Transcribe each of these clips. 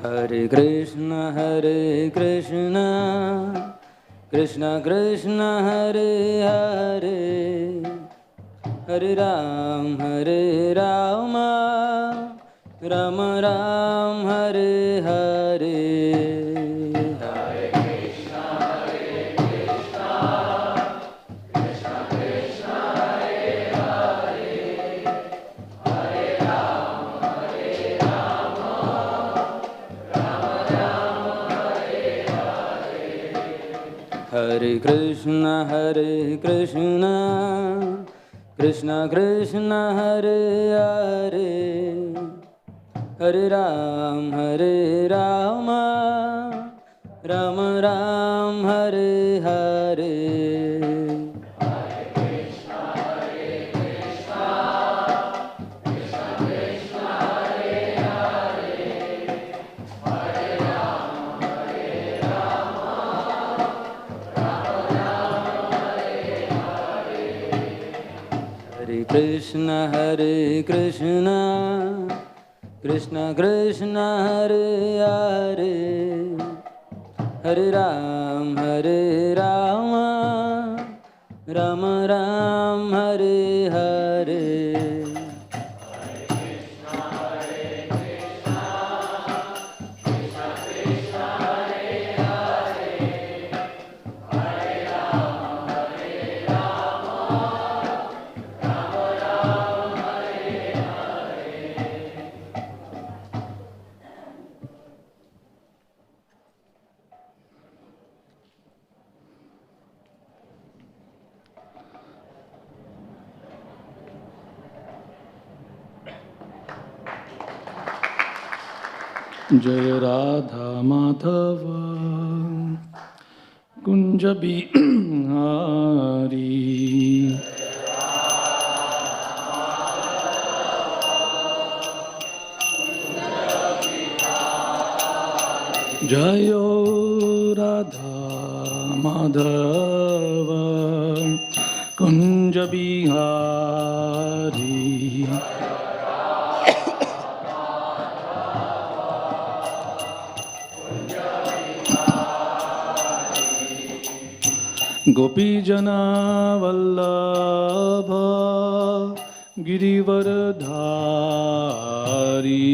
Hare Krishna, Krishna Krishna, Hare Hare, Hare Rama, Rama Ram, Hare Hare. Hare Krishna, Krishna Krishna, Hare Hare, Hare Rama, Rama Ram, Hare Hare. Hare Krishna, Krishna Krishna, Hare Hare, Hare Rama, Rama Ram, Hare Hare. Hare Krishna, Krishna Krishna, Hare Hare, Hare Rama, Rama Ram, Hare Hare. Hare Krishna, Krishna Krishna, Hare Hare, Hare Rama, Rama Ram, Hare Hare. Hare Krishna, Krishna Krishna, Hare Hare, Hare Rama, Rama Ram, Hare Hare. Jai Radha Madhava Kunja Bihari Jayo Radha Madhava Kunja Bihari Gopijana Vallabha Girivaradhari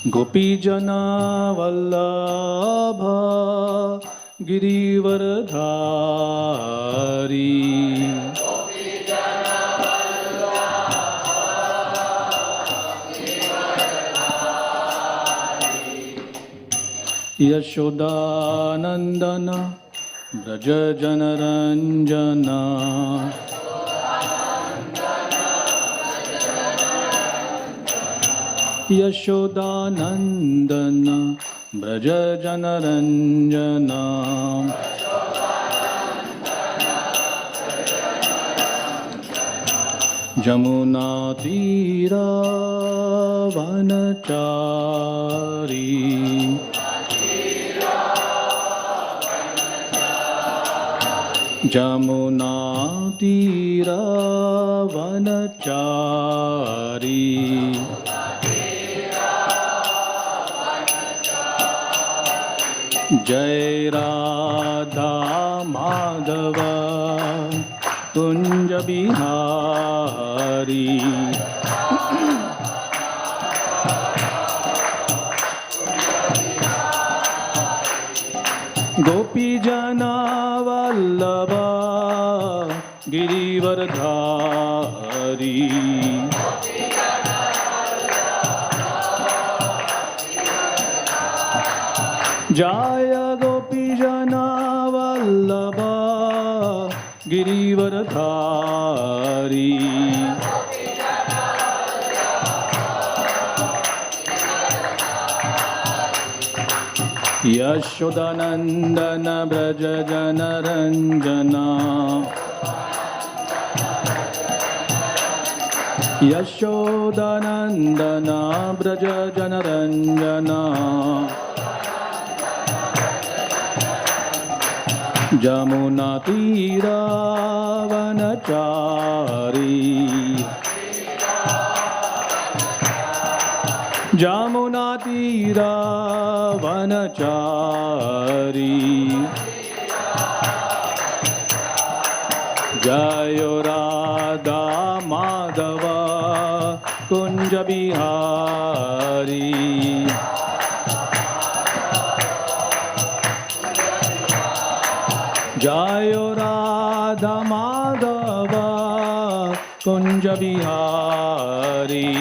Gopijana Vallabha Girivaradhari Yashodanandana Braja Janaranjana Yashodanandana Braja Janaranjana Jamuna Tira Vanachari Jamuna Tira Vanachari Jai Radha Madhava Kunja Bihari Gopijana Vallabha Girivaradhari Jaya Gopijana Vallabha Girivaradhari Yashodanandana Braja Janaranjana Yashodanandana Braja Janaranjana Jamunatiravanachari Jamunatiravanachari Jayo Radha Madhava Kunja Bihari Jayo Radha Madhava Kunja Bihari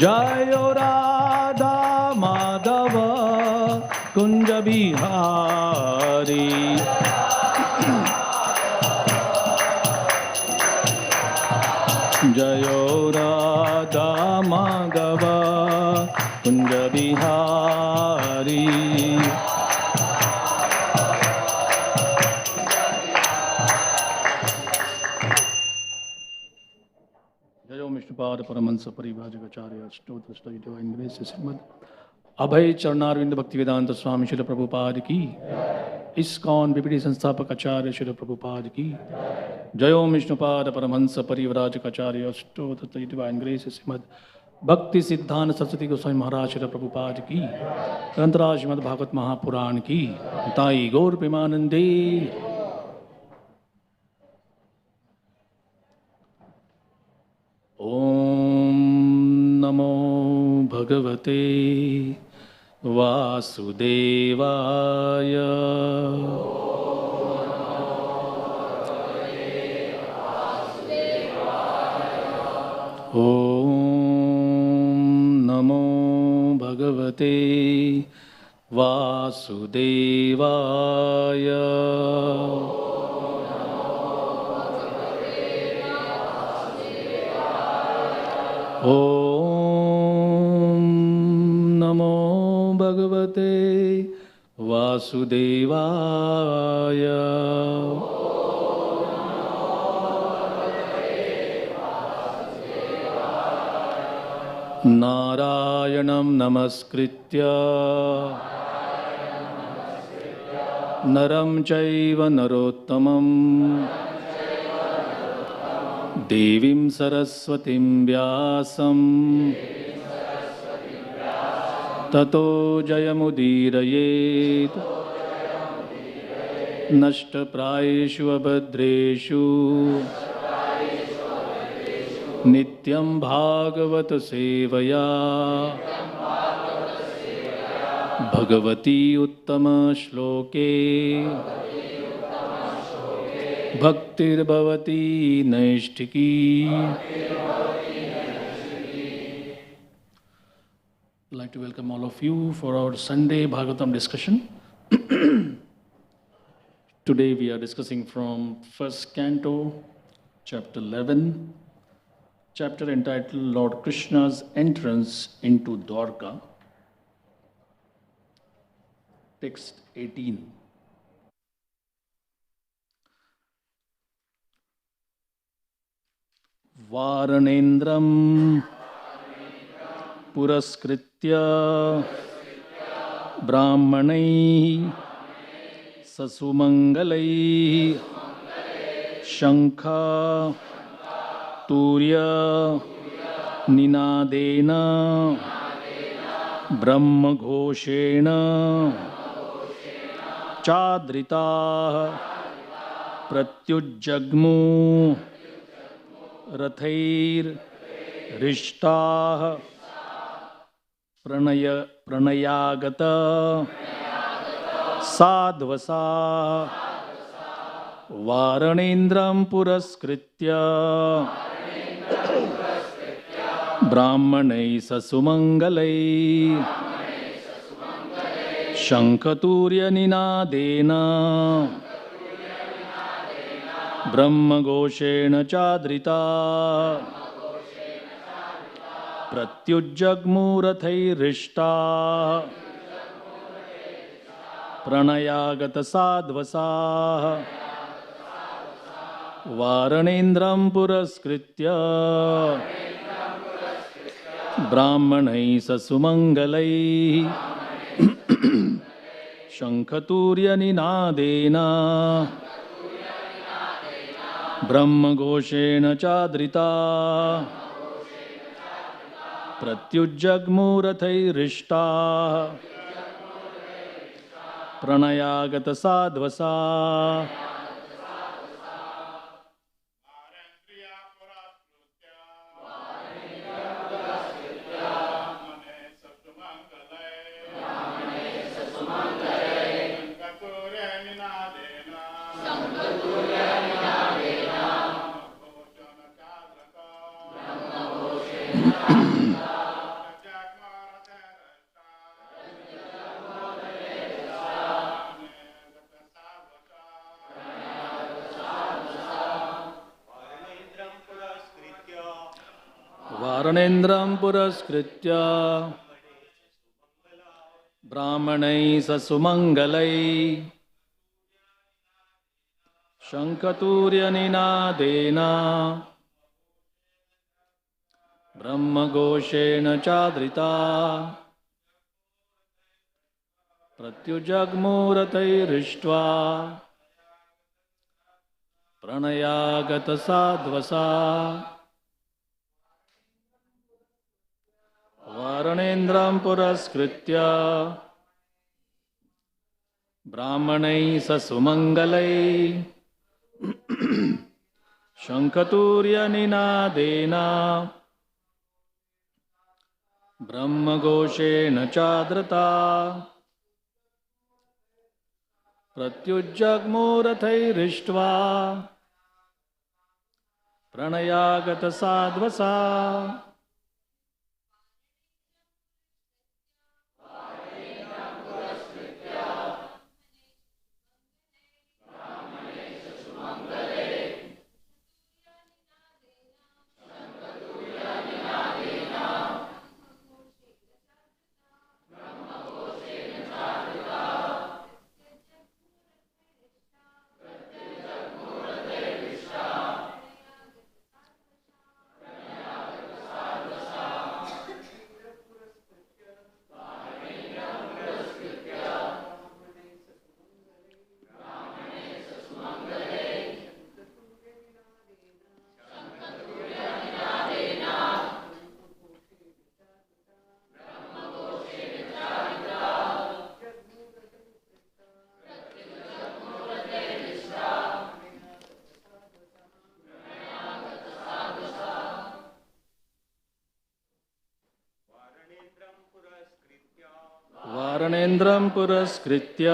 Jayo Radha Madhava Kunja Bihari Jayo Radha Madhava Kunja Bihari Jayo Vishnupada Paramahansa Parivrajakacharya Stottra Study Divine Grace Srimad Abhay Charnarvind Bhaktivedanta Swami Srila Prabhupada ki ISKCON BPD Sansthapak Acharya Srila Prabhupada ki Jayo Vishnupada Paramahansa Parivrajakacharya Stottra Study Divine Grace Srimad Bhakti Siddhanta Saraswati Goswami Maharaj Srila Prabhupada ki Grantara Srimad Bhagavatam Mahapuran ki Tai Gaur Premanande Om Namo Bhagavate Vasudevaya Om Namo Bhagavate Vasudevaya Om Namo Bhagavate Vasudevaya Narayanam Namaskritya Naram Chaiva Narottamam Devim Saraswatim Vyasam Tato Jayamudirayet Nashtaprayeshu Abhadreshu Nityam Bhagavata Sevaya Bhagavati Uttama Shloke Bhaktir Bhavati Naishtiki. I'd like to welcome all of you for our Sunday Bhagavatam discussion. Today we are discussing from first canto, chapter 11, chapter entitled Lord Krishna's Entrance into Dwarka, text 18. Varanendram Puraskritya Brahmanai Sasumangalai Shankha Turya Ninadena Brahma Ghoshena Chadrita Pratyujjagmu Rathair Rishtah Pranayagata Sadvasa Varanendram Puraskritya Brahmanai Sasumangalai Shankaturya Ninadena Brahma Ghoshena Chadrita Pratyujjagmu Rathairishta Pranayagata Sadvasa Varanendram Puraskritya ब्राह्मणैः ससुमङ्गलैः शङ्खतूर्यनिनादेन ब्रह्मघोषेण चादृता प्रत्युज्जग्मुरथैरिष्टाः प्रणयागतसाध्वसा वारणेन्द्रं पुरस्कृत्य ब्राह्मणैः ससुमङ्गलैः शङ्खतूर्यनिनादेन ब्रह्मघोषेण चादृता प्रत्युजग्मुरथैरिष्ट्वा प्रणयागतसाध्वसा वारणेन्द्रं पुरस्कृत्य ब्राह्मणैः ससुमङ्गलैः शङ्खतूर्यनिनादेन ब्रह्मघोषेण चादृता प्रत्युज्जग्मुरथैरिष्ट्वा प्रणयागतसाध्वसा वारणेन्द्रं पुरस्कृत्य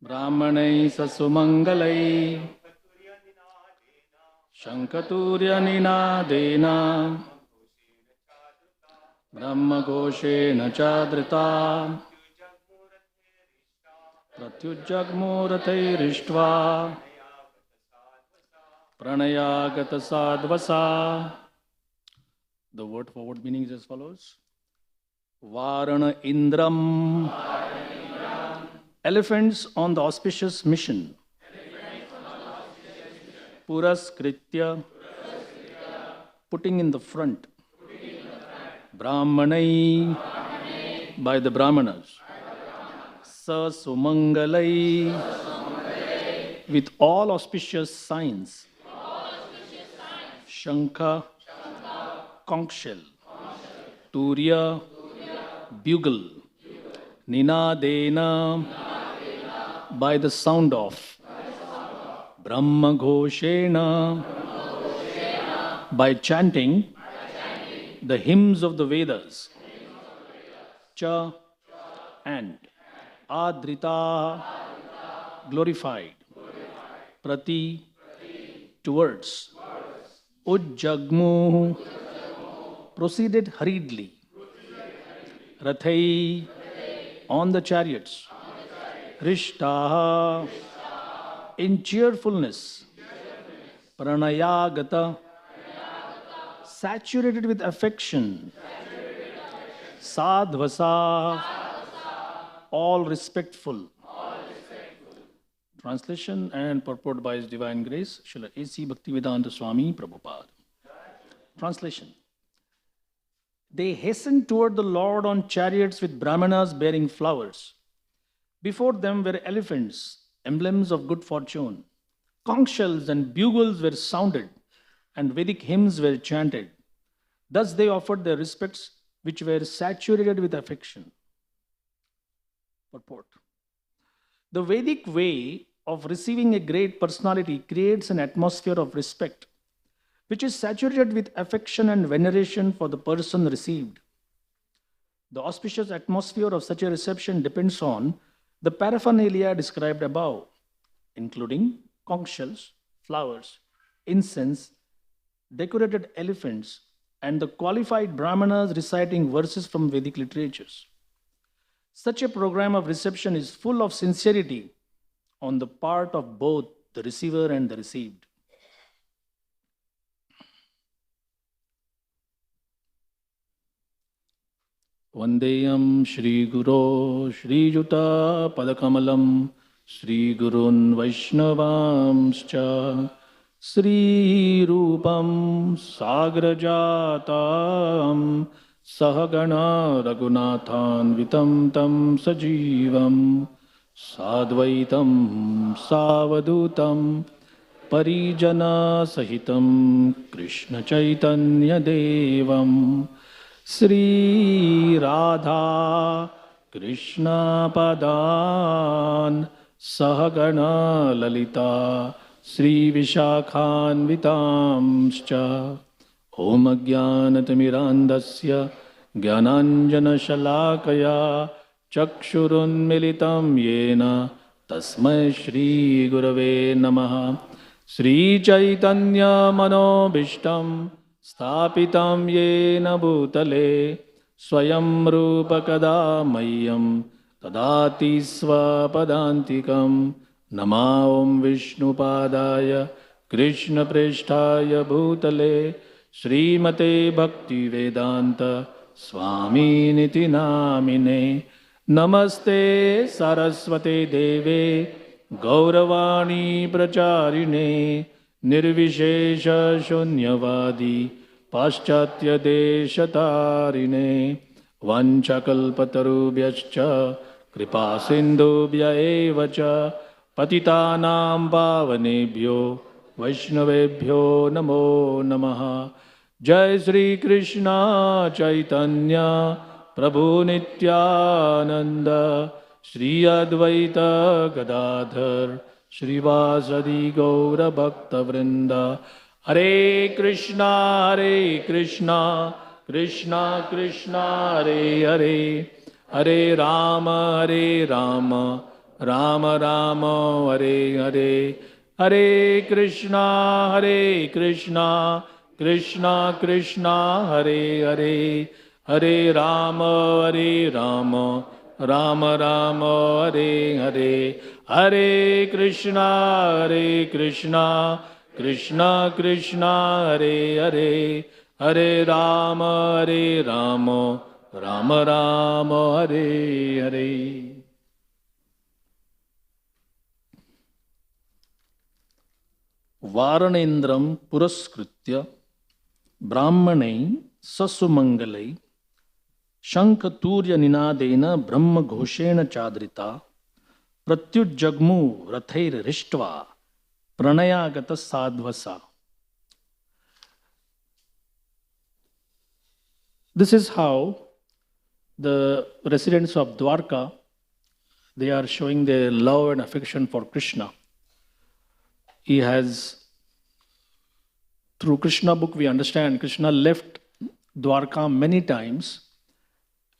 ब्राह्मणैः ससुमङ्गलैः शङ्खतूर्यनिनादेन ब्रह्मघोषेण चादृता प्रत्युज्जग्मुरथैरिष्ट्वा प्रणयागतसाध्वसा. The word for word meaning is as follows. Varana Indram. Elephants on the auspicious mission. Puraskritya. Putting in the front. Brahmanai. By the Brahmanas. Sasumangalai. With all auspicious signs. Shankha. Conch shell. Turya. Bugle. Ninadena. By the sound of. Brahma Ghoshena. By chanting the hymns of the Vedas. Cha and Adrita. Glorified. Prati. Towards. Ujjagmu. Proceeded hurriedly. Rathai. On the chariots. Rishtaha. In cheerfulness. Pranayagata. Saturated with affection. Sadhvasa. All respectful. Translation and purport by His Divine Grace, Srila A.C. Bhaktivedanta Swami Prabhupada. Translation. They hastened toward the Lord on chariots with brahmanas bearing flowers. Before them were elephants, emblems of good fortune. Conch shells and bugles were sounded, and Vedic hymns were chanted. Thus they offered their respects, which were saturated with affection. Purport. The Vedic way of receiving a great personality creates an atmosphere of respect, which is saturated with affection and veneration for the person received. The auspicious atmosphere of such a reception depends on the paraphernalia described above, including conch shells, flowers, incense, decorated elephants, and the qualified brahmanas reciting verses from Vedic literatures. Such a program of reception is full of sincerity on the part of both the receiver and the received. Vandeyam Shri Guru Shri Juta Padakamalam Shri Gurun Vaishnavamscha Shri Rupam Sagrajatam Sahagana Raghunathan Vitam Tam Sajivam Sadvaitam Savadutam Parijana Sahitam Krishna Chaitanya Devam Sri Radha Krishna Padan Sahagana Lalita Sri Vishakhan Vitamscha Om Ajnanatimirandasya Gyananjana Shalakaya Chakshurun Militam Yena Tasmai Shri Gurave Namaha Sri Chaitanya Manobishtam Sthapitam Yena Bhutale Swayam Rupa Kada Mayam Tadati Swapadantikam Nama Om Vishnu Padaya Krishna Preshtaya Bhutale Srimate Bhakti Vedanta Swami Niti Namine Namaste Saraswate Deve Gauravani Pracharine Nirvishesha Shunyavadi Paschatya Deshatarine Vanchakalpatarubhyascha Kripa Sindhubhya Evacha Patitanam Pavanebhyo Vaishnavebhyo Namo Namaha Jai Sri Krishna Chaitanya Prabhu Nityananda Shri Advaita Gadadhar Shri Vasadi Gaura Bhakta Vrinda Hare Krishna Krishna Krishna Hare Hare Hare Rama Rama Rama Hare Hare Hare Krishna Krishna Krishna Hare Hare Hare Rama Rama Rama Hare Hare Hare Krishna Krishna Krishna Hare Hare Hare Rama Rama Rama Hare Hare. Varanendram Puraskritya Brahmanai Sasumangalai Shankaturya Ninadena Brahma Ghoshena Chadrita Pratyujjagmu Rathair Rishtva Pranayagata Sadvasa. This is how the residents of Dwarka, they are showing their love and affection for Krishna. He has, through Krishna book we understand, Krishna left Dwarka many times,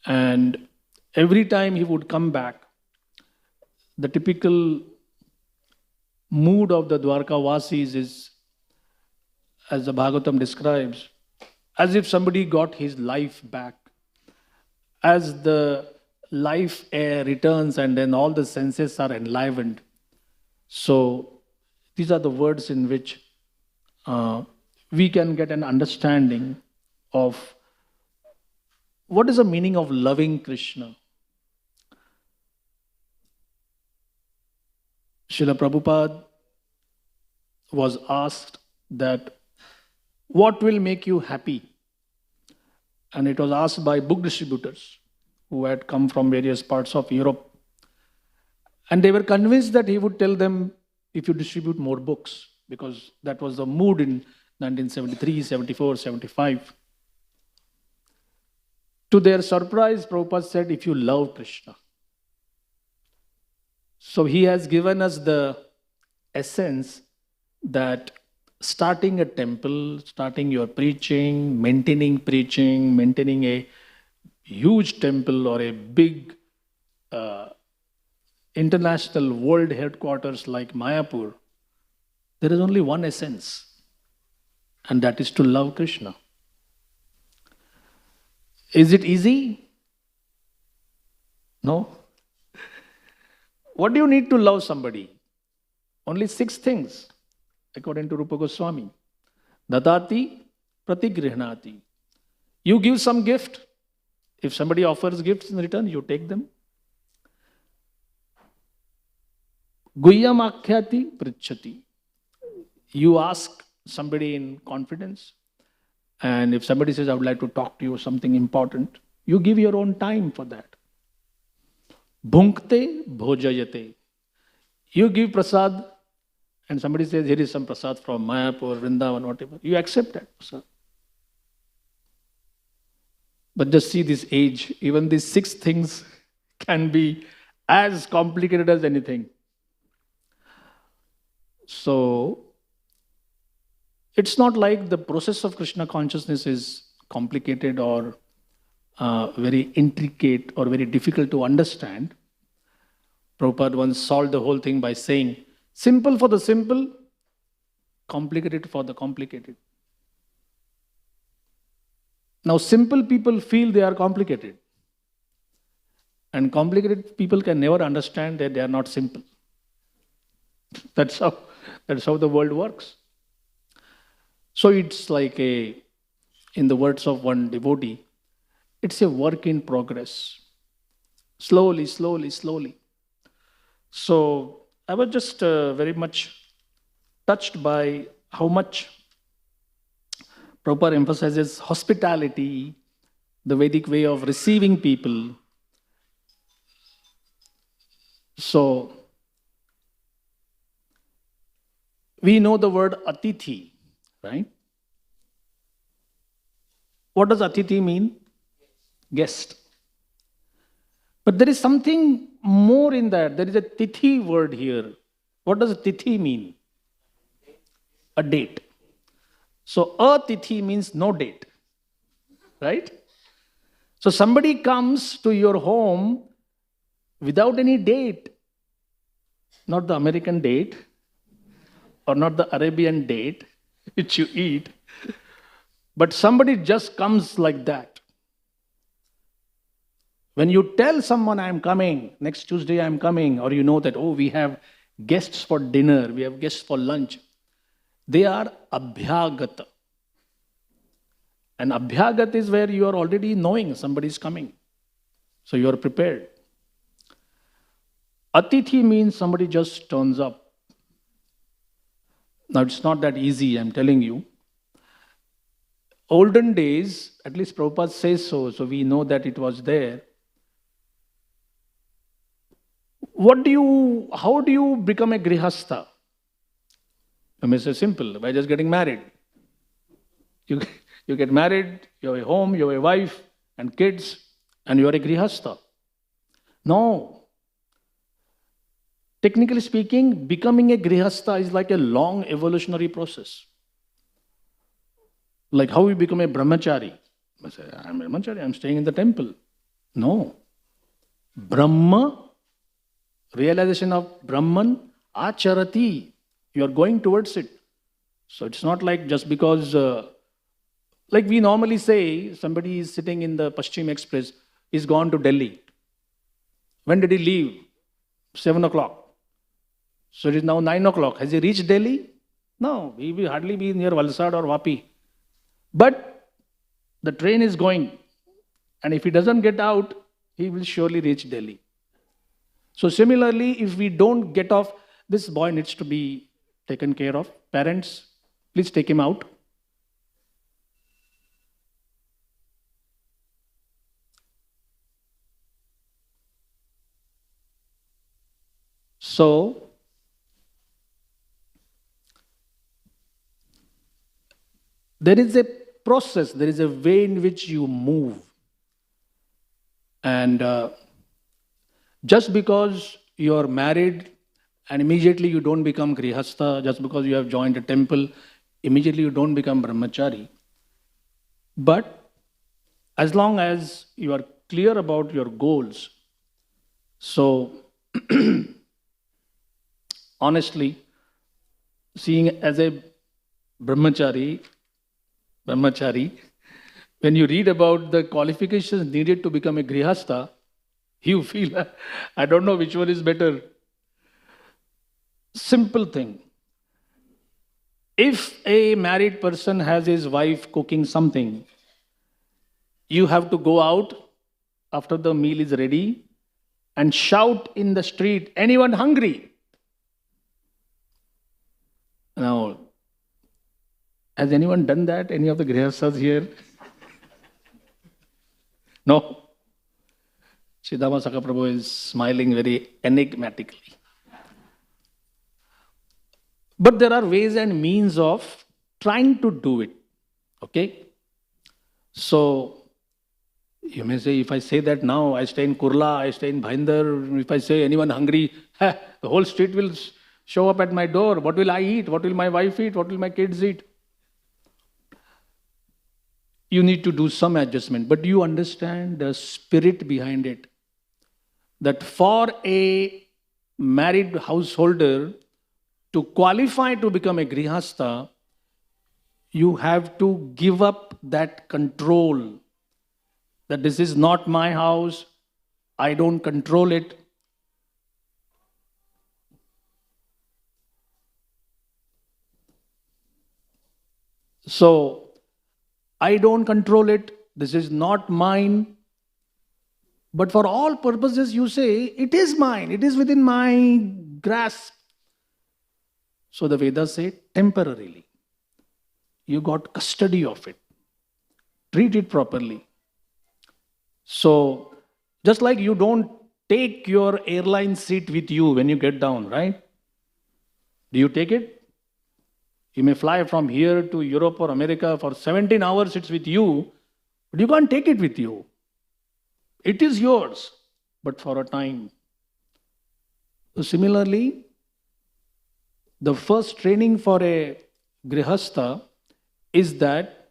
and every time he would come back, the typical mood of the Dwarka Vasis is, as the Bhagavatam describes, as if somebody got his life back. As the life air returns and then all the senses are enlivened. So these are the words in which we can get an understanding of what is the meaning of loving Krishna. Srila Prabhupada was asked that what will make you happy? And it was asked by book distributors who had come from various parts of Europe. And they were convinced that he would tell them, if you distribute more books, because that was the mood in 1973, 74, 75. To their surprise, Prabhupada said, if you love Krishna. So he has given us the essence that starting a temple, starting your preaching, maintaining a huge temple or a big international world headquarters like Mayapur, there is only one essence, and that is to love Krishna. Is it easy? No. What do you need to love somebody? Only 6 things, according to Rupa Goswami. Dadati pratigrihnati. You give some gift. If somebody offers gifts in return, you take them. Guhyam akhyati pritchati. You ask somebody in confidence. And if somebody says, I would like to talk to you something important, you give your own time for that. Bhunkte bhojayate. You give prasad, and somebody says, here is some prasad from Mayapur, Vrindavan, whatever. You accept that prasad. But just see this age, even these 6 things can be as complicated as anything. So, it's not like the process of Krishna consciousness is complicated or very intricate or very difficult to understand. Prabhupada once solved the whole thing by saying, simple for the simple, complicated for the complicated. Now, simple people feel they are complicated. And complicated people can never understand that they are not simple. That's how the world works. So it's like in the words of one devotee, it's a work in progress. Slowly, slowly, slowly. So I was just very much touched by how much Prabhupada emphasizes hospitality, the Vedic way of receiving people. So we know the word atithi, right? What does atithi mean? Guest. But there is something more in that. There is a tithi word here. What does tithi mean? A date. So a tithi means no date. Right? So somebody comes to your home without any date. Not the American date or not the Arabian date which you eat. But somebody just comes like that. When you tell someone I am coming, next Tuesday I am coming, or you know that, oh, we have guests for dinner, we have guests for lunch, they are abhyagata. And abhyagat is where you are already knowing somebody is coming. So you are prepared. Atithi means somebody just turns up. Now it's not that easy, I'm telling you. Olden days, at least Prabhupada says so we know that it was there. How do you become a Grihastha? I mean, it's simple, by just getting married. You get married, you have a home, you have a wife and kids, and you are a Grihastha. No. Technically speaking, becoming a Grihastha is like a long evolutionary process. Like how you become a brahmachari. I say, I'm a brahmachari, I'm staying in the temple. No. Brahma, realization of Brahman, acharati. You are going towards it. So it's not like just because, like we normally say, somebody is sitting in the Paschim Express, is gone to Delhi. When did he leave? 7 o'clock. So it is now 9 o'clock. Has he reached Delhi? No, he will hardly be near Valsad or Vapi. But the train is going. And if he doesn't get out, he will surely reach Delhi. So similarly, if we don't get off, this boy needs to be taken care of. Parents, please take him out. So, there is a process, there is a way in which you move. And just because you are married and immediately you don't become Grihastha, just because you have joined a temple, immediately you don't become Brahmachari. But as long as you are clear about your goals, so honestly, seeing as a brahmachari, when you read about the qualifications needed to become a grihastha, you feel, I don't know which one is better. Simple thing. If a married person has his wife cooking something, you have to go out after the meal is ready and shout in the street, anyone hungry? Now, has anyone done that? Any of the grihasthas here? No? Shyamananda Prabhu is smiling very enigmatically. But there are ways and means of trying to do it. Okay? So, you may say, if I say that now, I stay in Kurla, I stay in Bhainder, if I say anyone hungry, the whole street will show up at my door. What will I eat? What will my wife eat? What will my kids eat? You need to do some adjustment, but you understand the spirit behind it. That for a married householder to qualify to become a grihastha, you have to give up that control. That this is not my house, I don't control it. So, I don't control it, this is not mine. But for all purposes, you say, it is mine, it is within my grasp. So the Vedas say, temporarily. You got custody of it. Treat it properly. So, just like you don't take your airline seat with you when you get down, right? Do you take it? You may fly from here to Europe or America for 17 hours, it's with you, but you can't take it with you. It is yours, but for a time. So similarly, the first training for a grihastha is that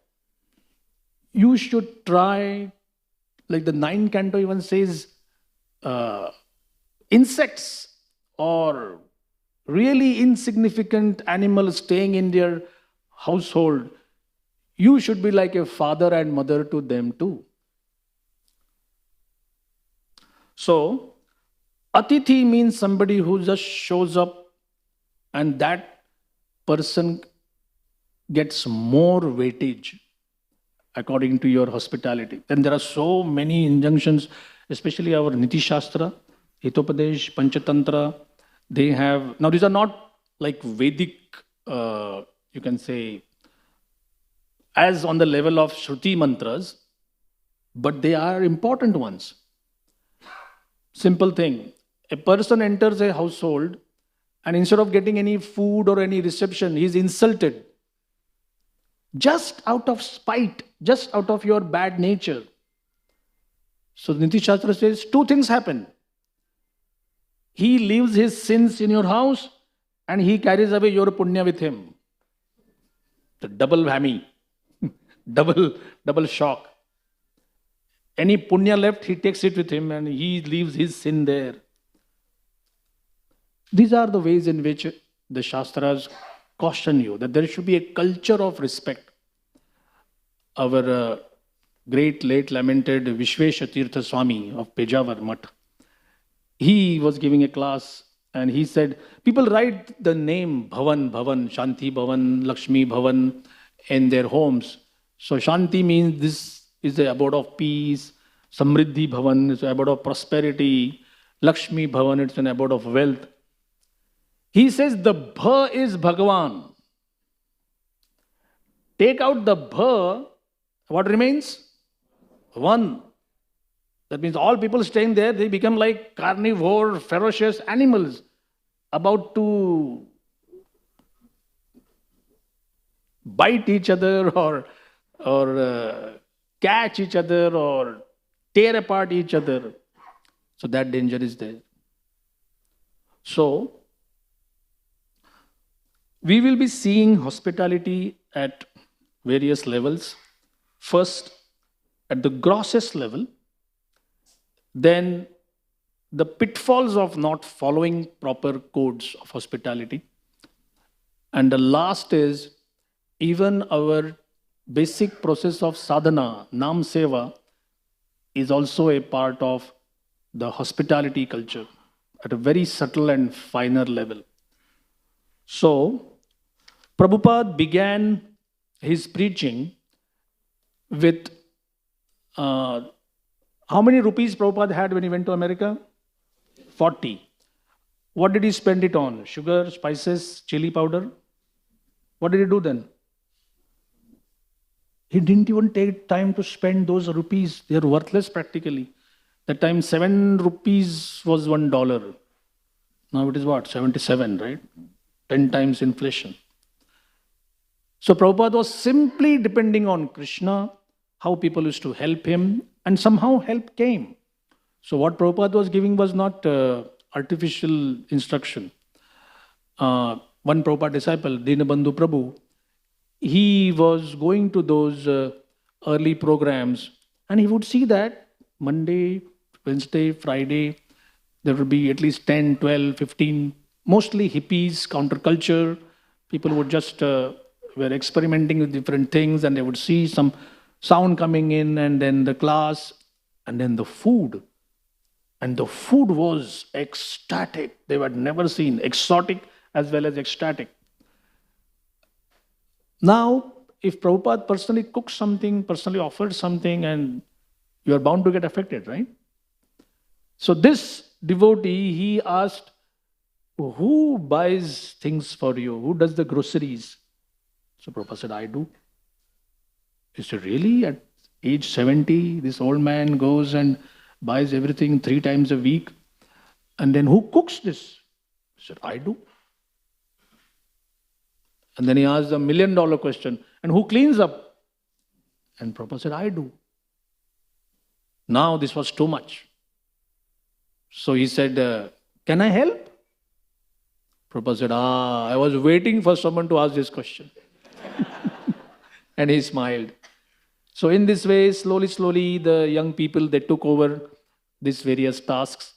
you should try, like the 9th canto even says, insects or really insignificant animals staying in their household, you should be like a father and mother to them too. So, Atithi means somebody who just shows up and that person gets more weightage according to your hospitality. Then there are so many injunctions, especially our Niti Shastra, Hitopadesh, Panchatantra. They have, now these are not like Vedic, you can say, as on the level of Shruti mantras, but they are important ones. Simple thing. A person enters a household and instead of getting any food or any reception, he is insulted. Just out of spite, just out of your bad nature. So Niti Shastra says 2 things happen. He leaves his sins in your house and he carries away your punya with him. The double whammy, double shock. Any punya left, he takes it with him and he leaves his sin there. These are the ways in which the Shastras caution you that there should be a culture of respect. Our great late lamented Vishvesha Tirtha Swami of Pejawar Mutt, he was giving a class and he said, people write the name Bhavan, Shanti Bhavan, Lakshmi Bhavan in their homes. So Shanti means this is the abode of peace. Samriddhi Bhavan is the abode of prosperity. Lakshmi Bhavan, it's an abode of wealth. He says the Bha is Bhagavan. Take out the Bha, what remains? One. That means all people staying there, they become like carnivore, ferocious animals. about to bite each other or catch each other or tear apart each other. So that danger is there. So we will be seeing hospitality at various levels. First, at the grossest level, then the pitfalls of not following proper codes of hospitality. And the last is even our basic process of sadhana, nam seva, is also a part of the hospitality culture at a very subtle and finer level. So, Prabhupada began his preaching with how many rupees Prabhupada had when he went to America? 40. What did he spend it on? Sugar, spices, chili powder? What did he do then? He didn't even take time to spend those rupees. They are worthless practically. That time 7 rupees was $1. Now it is what? 77, right? 10 times inflation. So Prabhupada was simply depending on Krishna, how people used to help him, and somehow help came. So what Prabhupada was giving was not artificial instruction. One Prabhupada disciple, Dinabandhu Prabhu, he was going to those early programs and he would see that Monday, Wednesday, Friday, there would be at least 10, 12, 15, mostly hippies, counterculture. People would just were experimenting with different things and they would see some sound coming in and then the class and then the food. And the food was ecstatic. They were never seen, exotic as well as ecstatic. Now, if Prabhupada personally cooks something, personally offers something, and you are bound to get affected, right? So this devotee, he asked, who buys things for you? Who does the groceries? So Prabhupada said, I do. He said, really? At age 70, this old man goes and buys everything 3 times a week. And then who cooks this? He said, I do. And then he asked the $1 million question, and who cleans up? And Prabhupada said, I do. Now this was too much. So he said, can I help? Prabhupada said, I was waiting for someone to ask this question. And he smiled. So in this way, slowly, the young people, they took over these various tasks.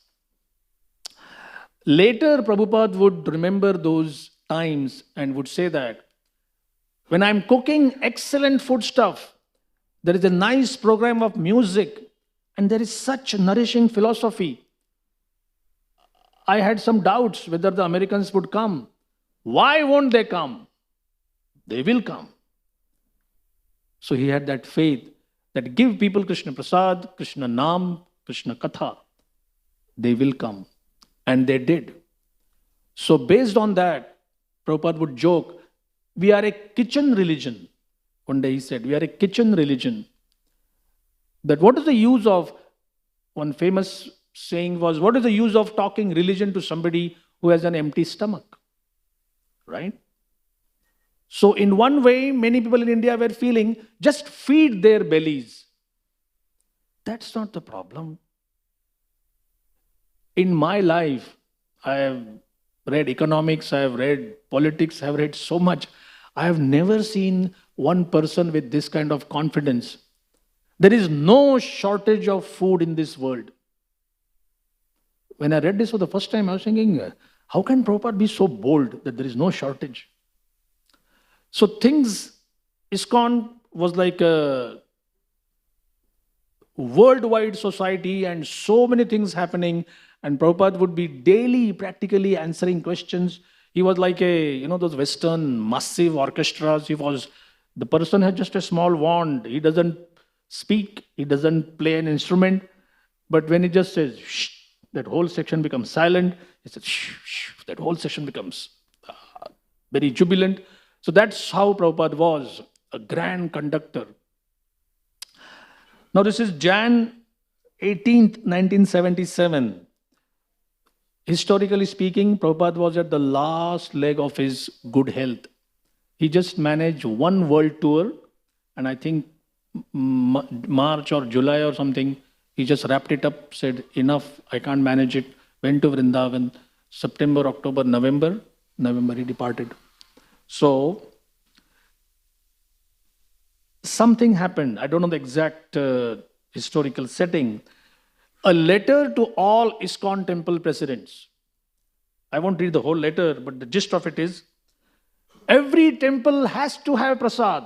Later, Prabhupada would remember those times and would say that when I'm cooking excellent food stuff, there is a nice program of music and there is such nourishing philosophy. I had some doubts whether the Americans would come. Why won't they come? They will come. So he had that faith that give people Krishna Prasad, Krishna Nam, Krishna Katha. They will come. And they did. So based on that, Prabhupada would joke, we are a kitchen religion. One day he said, we are a kitchen religion. That what is the use of, one famous saying was, what is the use of talking religion to somebody who has an empty stomach? Right? So in one way, many people in India were feeling, just feed their bellies. That's not the problem. In my life, I have read economics, I have read politics, I have read so much. I have never seen one person with this kind of confidence. There is no shortage of food in this world. When I read this for the first time, I was thinking, how can Prabhupada be so bold that there is no shortage? So things, ISKCON was like a worldwide society and so many things happening, and Prabhupada would be daily practically answering questions. He was like a, those Western massive orchestras. The person had just a small wand. He doesn't speak, he doesn't play an instrument, but when he just says, shh, that whole section becomes silent. He says, shh, shh, that whole section becomes very jubilant. So that's how Prabhupada was, a grand conductor. Now this is Jan 18th, 1977. Historically speaking, Prabhupada was at the last leg of his good health. He just managed one world tour, and I think March or July or something, he just wrapped it up, said, enough, I can't manage it, went to Vrindavan. September, October, November he departed. So, something happened. I don't know the exact historical setting. A letter to all ISKCON temple presidents. I won't read the whole letter, but the gist of it is, every temple has to have prasad.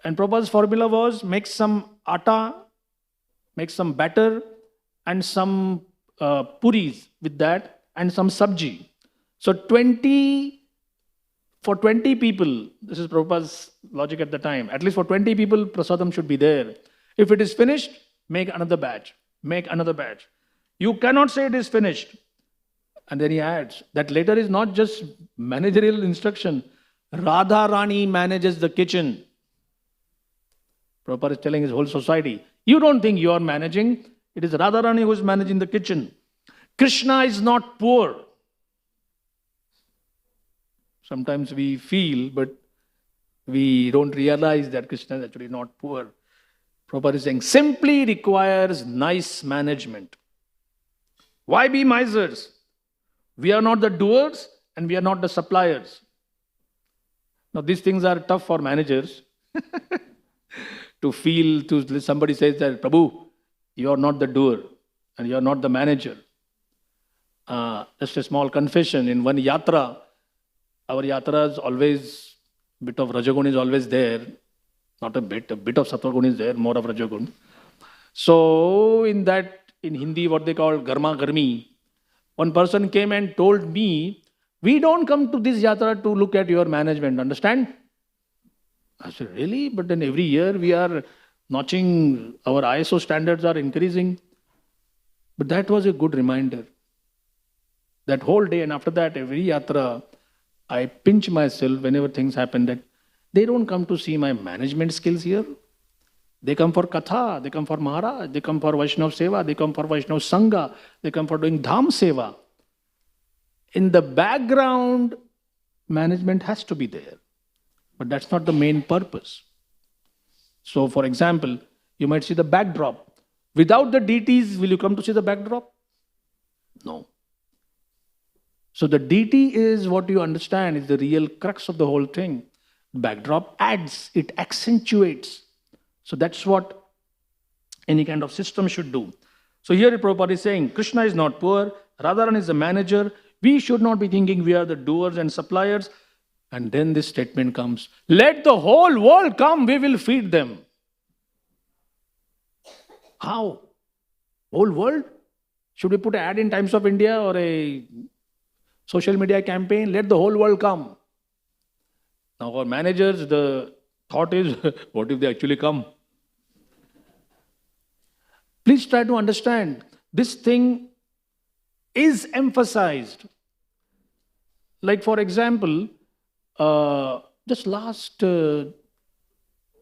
And Prabhupada's formula was, make some atta, make some batter, and some puris with that, and some sabji. So for 20 people, this is Prabhupada's logic at the time, at least for 20 people, prasadam should be there. If it is finished, make another batch. Make another batch. You cannot say it is finished. And then he adds, that letter is not just managerial instruction. Radha Rani manages the kitchen. Prabhupada is telling his whole society, you don't think you are managing. It is Radha Rani who is managing the kitchen. Krishna is not poor. Sometimes we feel, but we don't realize that Krishna is actually not poor. Prabhupada is saying, simply requires nice management. Why be misers? We are not the doers and we are not the suppliers. Now these things are tough for managers to feel, to somebody says that, Prabhu, you are not the doer and you are not the manager. Just a small confession, in one yatra, our yatra is always, a bit of Rajagun is always there. Not a bit of Sattvagun is there, more of Rajagun. So in Hindi, what they call Garma Garmi, one person came and told me, we don't come to this yatra to look at your management, understand? I said, really? But then every year we are notching, our ISO standards are increasing. But that was a good reminder. That whole day, and after that, every yatra, I pinch myself whenever things happen that they don't come to see my management skills here. They come for Katha, they come for Maharaj, they come for Vaishnav Seva, they come for Vaishnav Sangha, they come for doing Dham Seva. In the background, management has to be there. But that's not the main purpose. So, for example, you might see the backdrop. Without the deities, will you come to see the backdrop? No. So the deity is what you understand is the real crux of the whole thing. Backdrop adds, it accentuates. So that's what any kind of system should do. So here Prabhupada is saying, Krishna is not poor, Radharan is the manager. We should not be thinking we are the doers and suppliers. And then this statement comes, let the whole world come, we will feed them. How? Whole world? Should we put an ad in Times of India or a social media campaign? Let the whole world come. Now for managers, the thought is, what if they actually come? Please try to understand, this thing is emphasized. Like for example, just last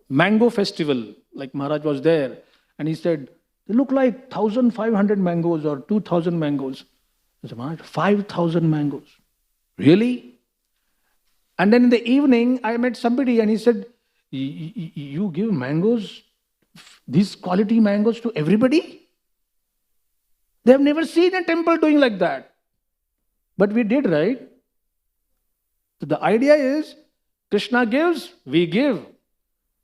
mango festival, like Maharaj was there, and he said, they look like 1,500 mangoes or 2,000 mangoes. I said, Maharaj, 5,000 mangoes. Really? And then in the evening, I met somebody and he said, you give mangoes, these quality mangoes to everybody? They have never seen a temple doing like that. But we did, right? So the idea is, Krishna gives, we give.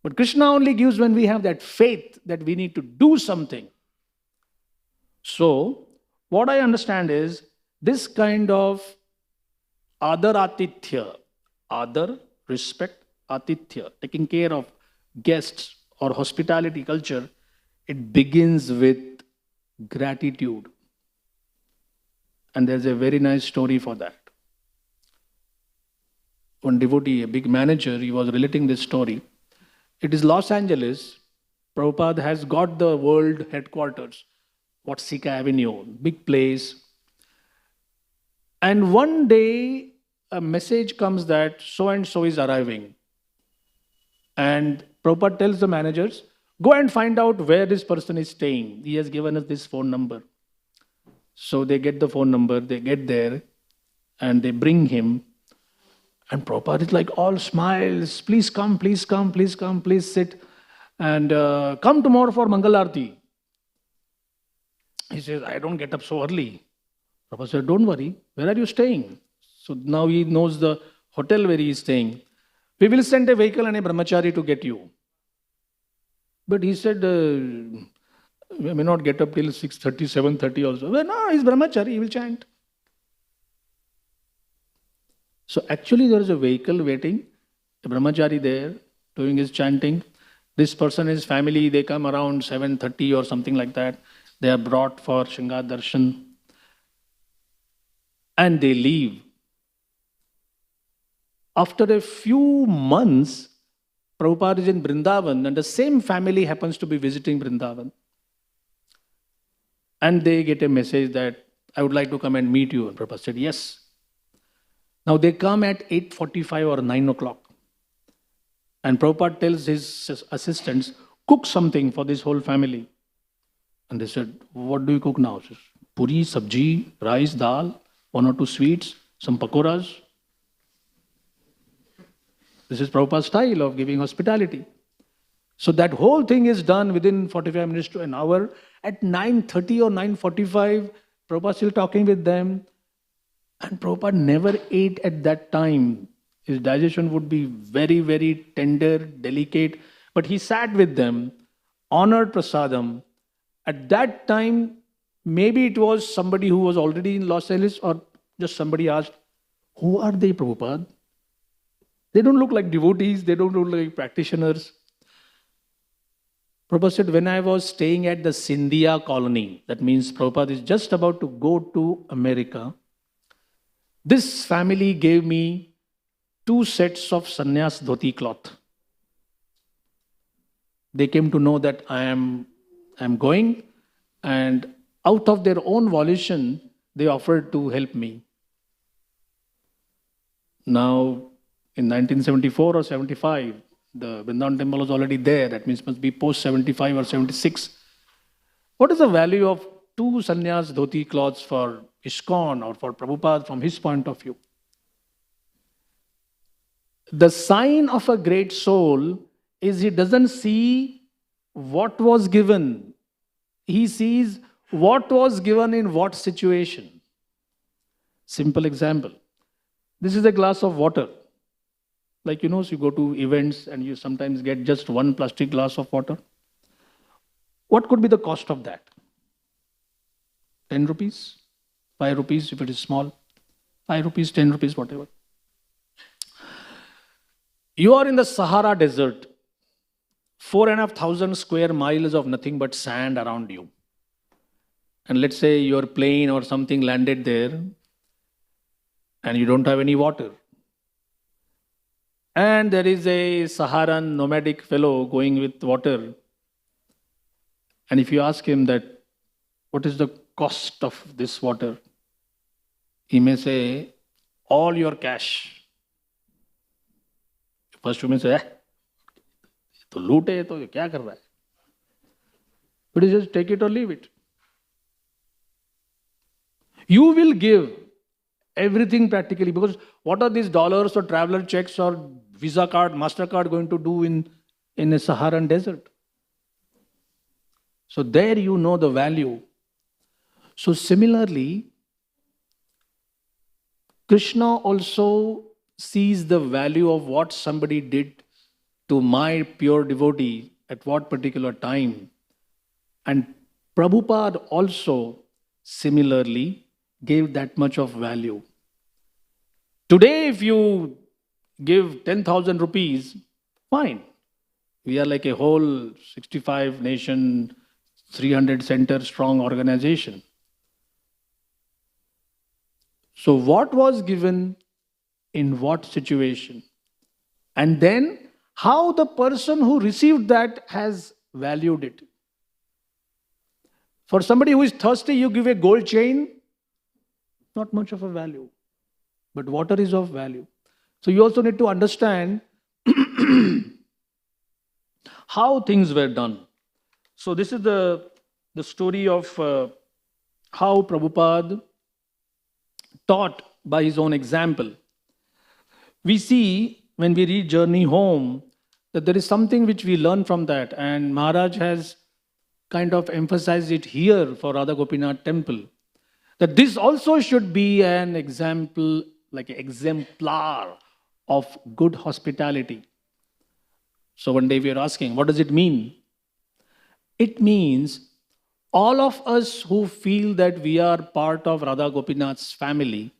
But Krishna only gives when we have that faith that we need to do something. So, what I understand is, this kind of adar atithya, adar, respect, atithya, taking care of guests or hospitality culture, it begins with gratitude. And there's a very nice story for that. One devotee, a big manager, he was relating this story. It is Los Angeles. Prabhupada has got the world headquarters, Watsika Avenue, big place. And one day, a message comes that so-and-so is arriving. And Prabhupada tells the managers, go and find out where this person is staying. He has given us this phone number. So they get the phone number, they get there, and they bring him. And Prabhupada is like all smiles, please come, please come, please come, please sit. And come tomorrow for Mangal Arti. He says, I don't get up so early. Prabhupada said, don't worry, where are you staying? So now he knows the hotel where he is staying. We will send a vehicle and a brahmachari to get you. But he said, we may not get up till 6:30, 7:30 also. Well, no, he's brahmachari, he will chant. So actually there is a vehicle waiting, a brahmachari there doing his chanting. This person, his family, they come around 7:30 or something like that. They are brought for Shringar Darshan. And they leave. After a few months, Prabhupada is in Vrindavan and the same family happens to be visiting Vrindavan. And they get a message that, I would like to come and meet you. And Prabhupada said, yes. Now they come at 8:45 or 9 o'clock. And Prabhupada tells his assistants, cook something for this whole family. And they said, what do you cook now? Says, puri, sabji, rice, dal, 1 or 2 sweets, some pakoras. This is Prabhupada's style of giving hospitality. So that whole thing is done within 45 minutes to an hour. At 9:30 or 9:45, Prabhupada is still talking with them. And Prabhupada never ate at that time. His digestion would be very, very tender, delicate. But he sat with them, honored prasadam. At that time, maybe it was somebody who was already in Los Angeles or just somebody asked, who are they, Prabhupada? They don't look like devotees, they don't look like practitioners. Prabhupada said, when I was staying at the Scindia colony, that means Prabhupada is just about to go to America, this family gave me 2 sets of sannyas dhoti cloth. They came to know that I am going, and out of their own volition, they offered to help me. Now, in 1974 or 75, the Vrindavan temple was already there. That means it must be post 75 or 76. What is the value of 2 sannyas dhoti cloths for ISKCON or for Prabhupada from his point of view? The sign of a great soul is he doesn't see what was given. He sees what was given in what situation. Simple example. This is a glass of water. Like, so you go to events and you sometimes get just 1 plastic glass of water. What could be the cost of that? 10 rupees? 5 rupees if it is small? 5 rupees, 10 rupees, whatever. You are in the Sahara Desert. 4,500 square miles of nothing but sand around you. And let's say your plane or something landed there and you don't have any water. And there is a Saharan nomadic fellow going with water. And if you ask him that, what is the cost of this water? He may say, all your cash. First you may say, to loot hai, to kya kar raha hai? But he says, take it or leave it. You will give everything practically, because what are these dollars or traveler checks or Visa card, MasterCard going to do in a Saharan desert? So there you know the value. So similarly, Krishna also sees the value of what somebody did to my pure devotee at what particular time. And Prabhupada also similarly gave that much of value. Today, if you give 10,000 rupees, fine. We are like a whole 65 nation, 300 center strong organization. So what was given in what situation? And then how the person who received that has valued it. For somebody who is thirsty, you give a gold chain, not much of a value. But water is of value. So you also need to understand how things were done. So this is the story of how Prabhupada taught by his own example. We see when we read Journey Home that there is something which we learn from that, and Maharaj has kind of emphasized it here for Radha Gopinath temple. That this also should be an example, like an exemplar of good hospitality. So one day we are asking, what does it mean? It means all of us who feel that we are part of Radha Gopinath's family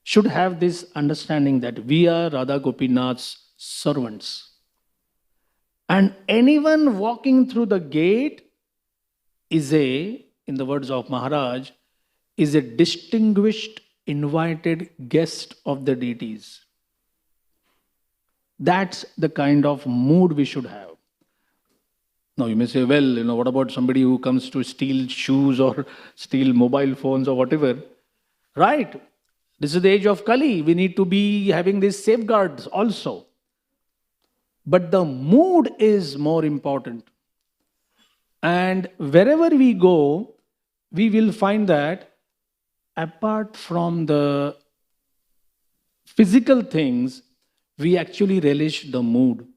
should have this understanding that we are Radha Gopinath's servants. And anyone walking through the gate is in the words of Maharaj, is a distinguished, invited guest of the deities. That's the kind of mood we should have. Now you may say, well, what about somebody who comes to steal shoes or steal mobile phones or whatever? Right. This is the age of Kali. We need to be having these safeguards also. But the mood is more important. And wherever we go, we will find that apart from the physical things, we actually relish the mood.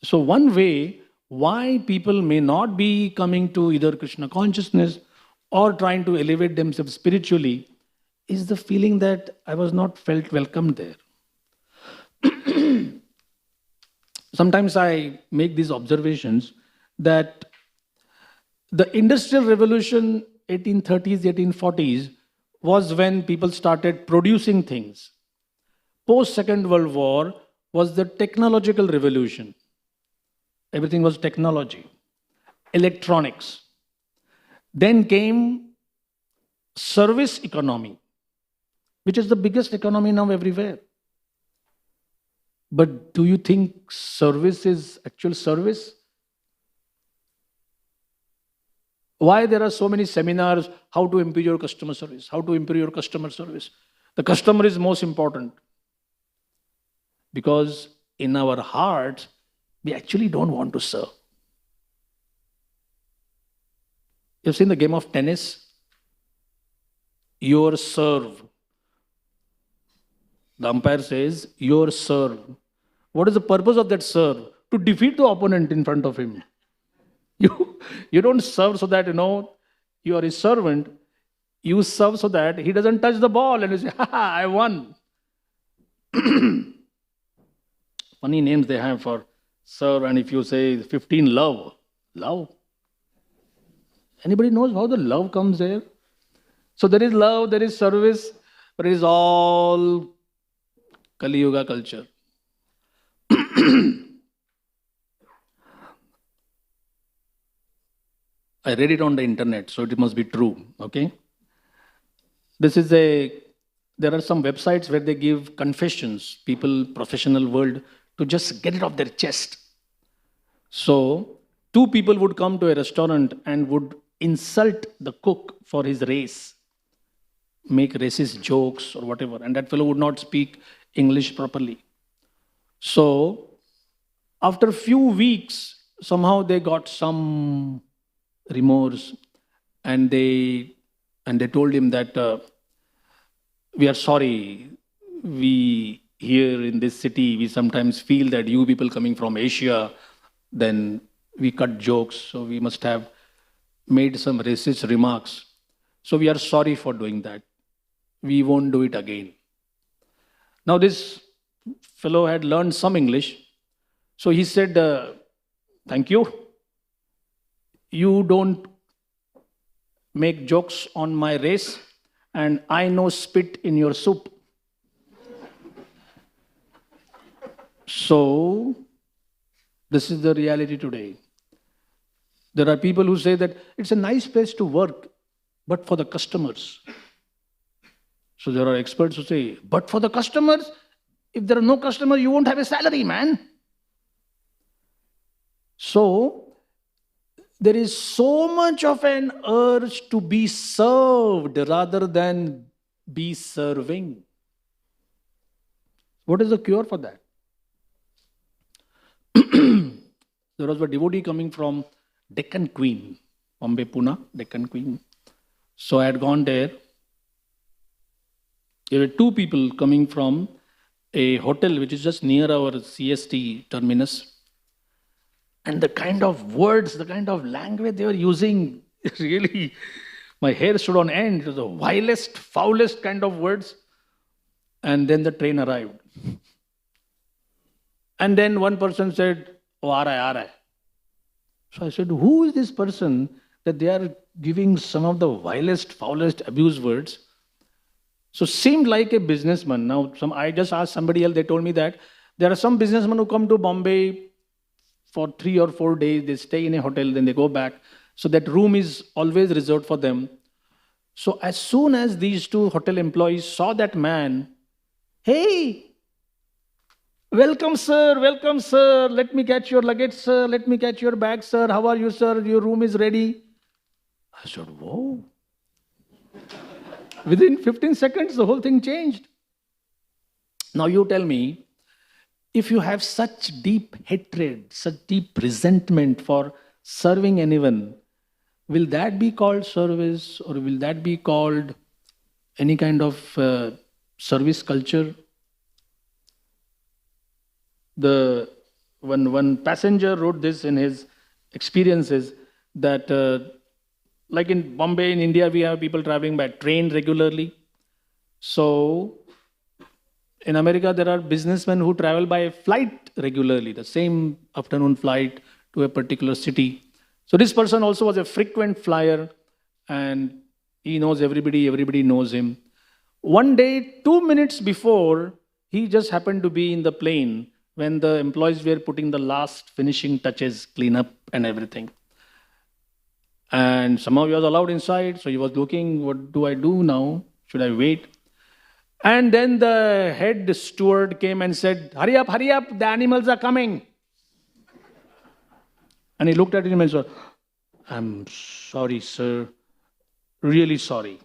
So one way why people may not be coming to either Krishna consciousness or trying to elevate themselves spiritually is the feeling that I was not felt welcome there. Sometimes I make these observations that the Industrial Revolution, 1830s, 1840s, was when people started producing things. Post Second World War was the technological revolution. Everything was technology, electronics. Then came service economy, which is the biggest economy now everywhere. But do you think service is actual service? Why there are so many seminars, how to improve your customer service, how to improve your customer service? The customer is most important. Because in our hearts, we actually don't want to serve. You've seen the game of tennis? Your serve. The umpire says, your serve. What is the purpose of that serve? To defeat the opponent in front of him. You don't serve so that, you are his servant. You serve so that he doesn't touch the ball and you say, I won. Funny names they have for serve, and if you say 15 love. Anybody knows how the love comes there? So there is love, there is service, but it is all Kali Yuga culture. I read it on the internet, so it must be true, okay? There are some websites where they give confessions, people, professional world, to just get it off their chest. So, two people would come to a restaurant and would insult the cook for his race, make racist jokes or whatever, and that fellow would not speak English properly. So, after a few weeks, somehow they got some remorse, and they told him that we are sorry. We here in this city, we sometimes feel that you people coming from Asia, then we cut jokes, so we must have made some racist remarks. So we are sorry for doing that. We won't do it again. Now this fellow had learned some English, so he said, thank you. You don't make jokes on my race, and I know spit in your soup. So, this is the reality today. There are people who say that it's a nice place to work, but for the customers. So there are experts who say, but for the customers, if there are no customers, you won't have a salary, man. So, there is so much of an urge to be served rather than be serving. What is the cure for that? There was a devotee coming from Deccan Queen. Bombay, Pune, Deccan Queen. So I had gone there. There were two people coming from a hotel which is just near our CST terminus. And the kind of words, the kind of language they were using, really, my hair stood on end. It was the vilest, foulest kind of words. And then the train arrived. And then one person said, "Oh, aa raha hai." So I said, who is this person that they are giving some of the vilest, foulest abuse words? So seemed like a businessman. Now, I just asked somebody else, they told me that there are some businessmen who come to Bombay for 3 or 4 days, they stay in a hotel, then they go back. So that room is always reserved for them. So as soon as these two hotel employees saw that man, "Hey, welcome sir, let me catch your luggage sir, let me catch your bag sir, how are you sir, your room is ready." I said, whoa. Within 15 seconds, the whole thing changed. Now you tell me, if you have such deep hatred, such deep resentment for serving anyone, will that be called service, or will that be called any kind of service culture? The one passenger wrote this in his experiences that like in Bombay, in India, we have people traveling by train regularly. So in America, there are businessmen who travel by flight regularly, the same afternoon flight to a particular city. So this person also was a frequent flyer, and he knows everybody, everybody knows him. One day, 2 minutes before, he just happened to be in the plane when the employees were putting the last finishing touches, cleanup and everything. And somehow he was allowed inside, so he was looking, what do I do now? Should I wait? And then the head steward came and said, hurry up, the animals are coming. And he looked at him and said, I'm sorry, sir, really sorry.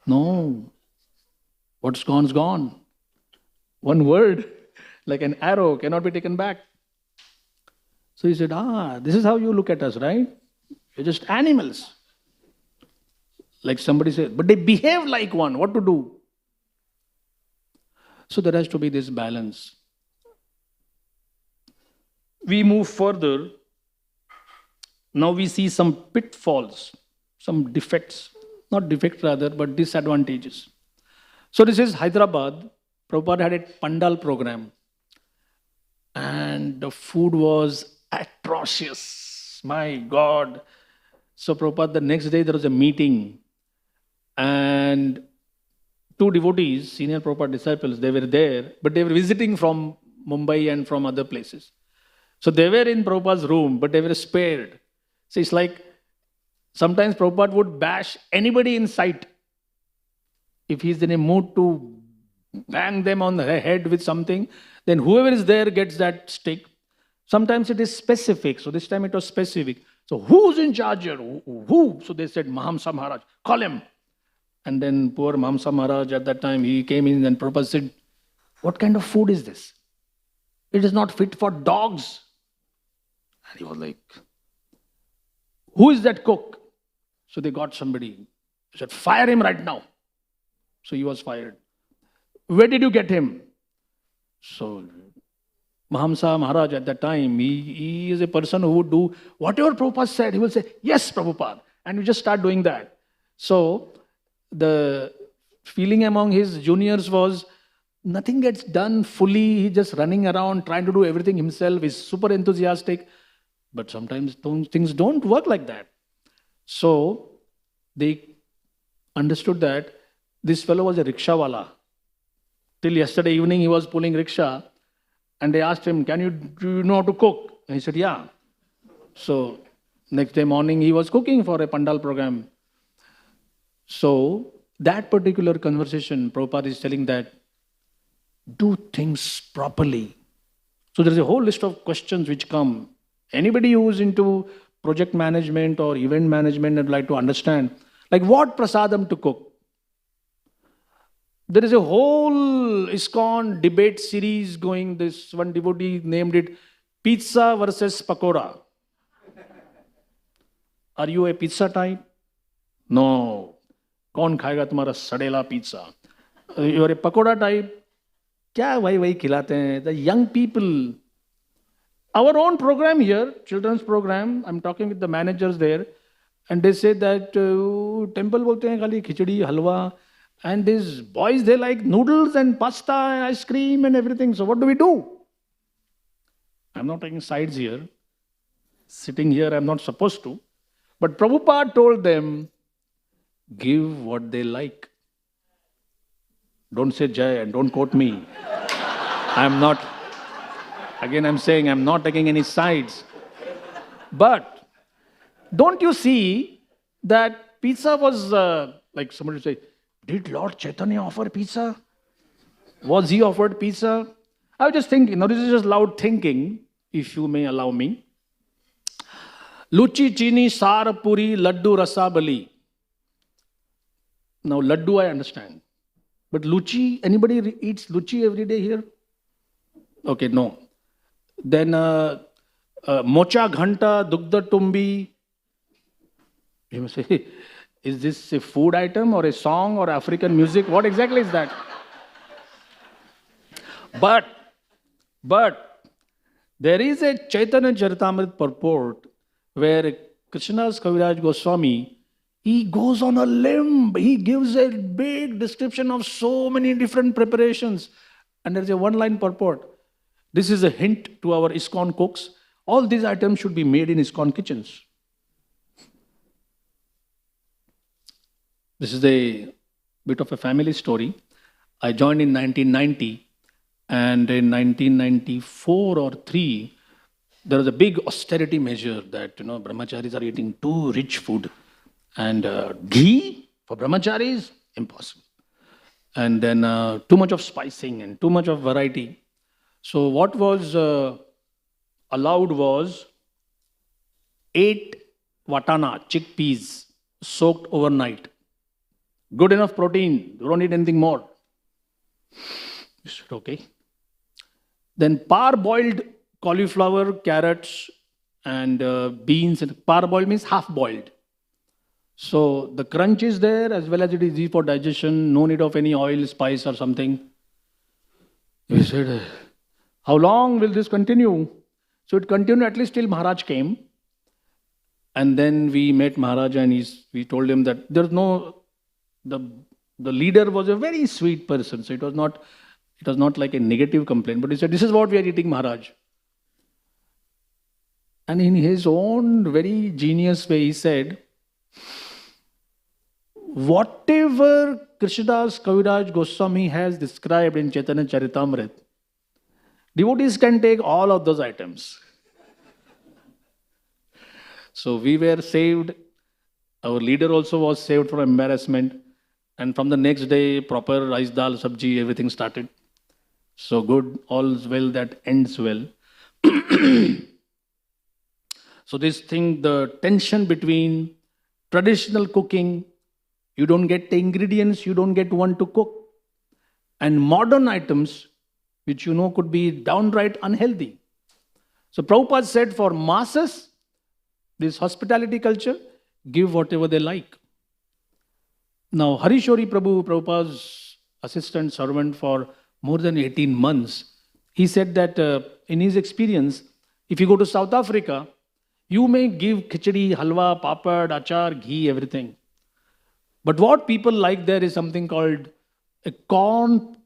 No, what's gone's gone. One word, like an arrow, cannot be taken back. So he said, this is how you look at us, right? You're just animals. Like somebody said, but they behave like one. What to do? So there has to be this balance. We move further. Now we see some pitfalls, some defects. Not defects rather, but disadvantages. So this is Hyderabad. Prabhupada had a Pandal program. And the food was atrocious. My God. So Prabhupada, the next day there was a meeting, and two devotees, senior Prabhupada disciples, they were there, but they were visiting from Mumbai and from other places. So they were in Prabhupada's room, but they were spared. So it's like sometimes Prabhupada would bash anybody in sight. If he's in a mood to bang them on the head with something, then whoever is there gets that stick. Sometimes it is specific. So this time it was specific. So who's in charge here? Who? So they said, Mahamsa Maharaj, call him. And then poor Mahamsa Maharaj at that time, he came in and Prabhupada said, what kind of food is this? It is not fit for dogs. And he was like, who is that cook? So they got somebody. He said, fire him right now. So he was fired. Where did you get him? So Mahamsa Maharaj at that time, he is a person who would do whatever Prabhupada said. He will say, yes, Prabhupada. And we just start doing that. So the feeling among his juniors was, nothing gets done fully. He's just running around, trying to do everything himself. He's super enthusiastic. But sometimes things don't work like that. So they understood that this fellow was a rickshawala. Till yesterday evening, he was pulling rickshaw. And they asked him, do you know how to cook? And he said, yeah. So next day morning, he was cooking for a Pandal program. So that particular conversation, Prabhupada is telling that, do things properly. So there's a whole list of questions which come. Anybody who is into project management or event management would like to understand, like what prasadam to cook. There is a whole ISKCON debate series going. This one devotee named it Pizza versus Pakora. Are you a pizza type? No. कौन खाएगा तुम्हारा सड़ेला pizza? You are a pakoda type? क्या वही खिलाते हैं? The young people. Our own program here, children's program, I'm talking with the managers there, and they say that temple बोलते हैं खाली खिचड़ी हलवा, and these boys they like noodles and pasta and ice cream and everything. So what do we do? I'm not taking sides here. Sitting here, I'm not supposed to. But Prabhupada told them, give what they like. Don't say Jai and don't quote me. I'm not, again I'm saying I'm not taking any sides. But don't you see that pizza was, like somebody say, did Lord Chaitanya offer pizza? Was he offered pizza? I was just thinking, now this is just loud thinking, if you may allow me. Luchi, chini, sar, puri, laddu, rasabali. Now laddu I understand. But luchi, anybody eats luchi every day here? Okay, no. Then mocha ghanta, dugda tumbi. You must say, is this a food item or a song or African music? What exactly is that? But there is a Chaitanya Charitamrita purport where Krishna's Kaviraj Goswami, he goes on a limb. He gives a big description of so many different preparations. And there's a one-line purport. This is a hint to our ISKCON cooks. All these items should be made in ISKCON kitchens. This is a bit of a family story. I joined in 1990, and in 1994 or 3, there was a big austerity measure that, brahmacharis are eating too rich food. And ghee for brahmacharis, impossible. And then too much of spicing and too much of variety. So what was allowed was 8 watana, chickpeas, soaked overnight. Good enough protein, you don't need anything more. Okay. Then parboiled cauliflower, carrots, and beans. And parboiled means half-boiled. So the crunch is there as well as it is easy for digestion, no need of any oil, spice or something. We said, how long will this continue? So it continued at least till Maharaj came. And then we met Maharaj and we told him that there's no, the leader was a very sweet person. So it was not like a negative complaint, but he said, this is what we are eating, Maharaj. And in his own very genius way, he said, whatever Krishnadas Kaviraj Goswami has described in Chaitanya Charitamrita, devotees can take all of those items. So we were saved. Our leader also was saved from embarrassment. And from the next day, proper rice, dal, sabji, everything started. So good, all's well that ends well. So this thing, the tension between traditional cooking, you don't get the ingredients, you don't get one to cook, and modern items, which could be downright unhealthy. So Prabhupada said for masses, this hospitality culture, give whatever they like. Now, Harishori Prabhu, Prabhupada's assistant servant for more than 18 months, he said that in his experience, if you go to South Africa, you may give khichdi, halwa, papad, achar, ghee, everything. But what people like there is something called a corn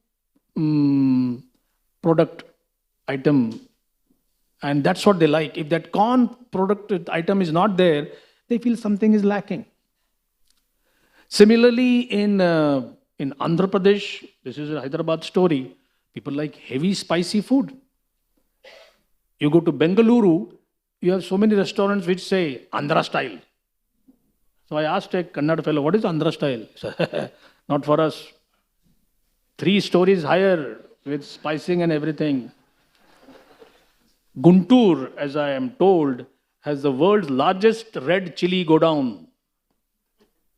product item. And that's what they like. If that corn product item is not there, they feel something is lacking. Similarly, in Andhra Pradesh, this is a Hyderabad story, people like heavy spicy food. You go to Bengaluru, you have so many restaurants which say Andhra style. So I asked a Kannada fellow, what is Andhra style? He said, not for us. 3 stories higher with spicing and everything. Guntur, as I am told, has the world's largest red chili godown.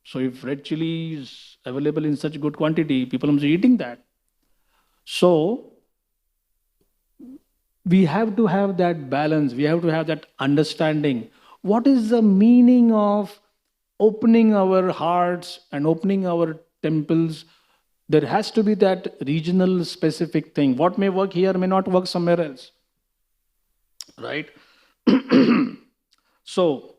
So if red chili is available in such good quantity, people must be eating that. So we have to have that balance. We have to have that understanding. what is the meaning of opening our hearts and opening our temples? There has to be that regional specific thing. What may work here may not work somewhere else. Right? So,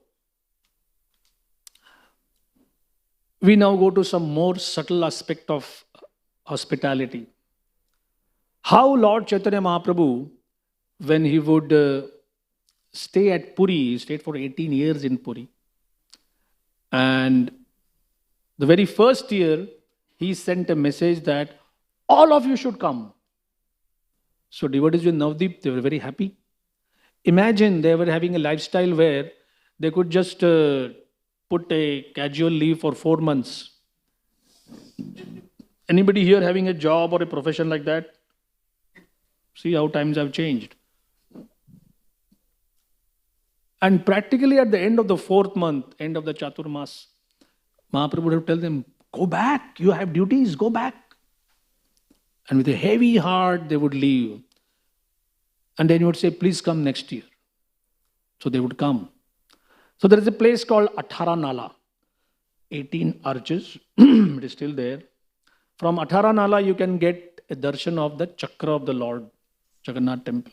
we now go to some more subtle aspect of hospitality. How Lord Chaitanya Mahaprabhu, when he would stay at Puri, he stayed for 18 years in Puri. And the very first year, he sent a message that all of you should come. So devotees with Navdeep, they were very happy. Imagine they were having a lifestyle where they could just put a casual leave for 4 months. Anybody here having a job or a profession like that? See how times have changed. And practically at the end of the 4th month, end of the Chaturmas, Mahaprabhu would have tell them, go back, you have duties, go back. And with a heavy heart, they would leave. And then he would say, please come next year. So they would come. So there is a place called Athara Nala, 18 arches, it is still there. From Athara Nala, you can get a darshan of the Chakra of the Lord, Jagannath temple.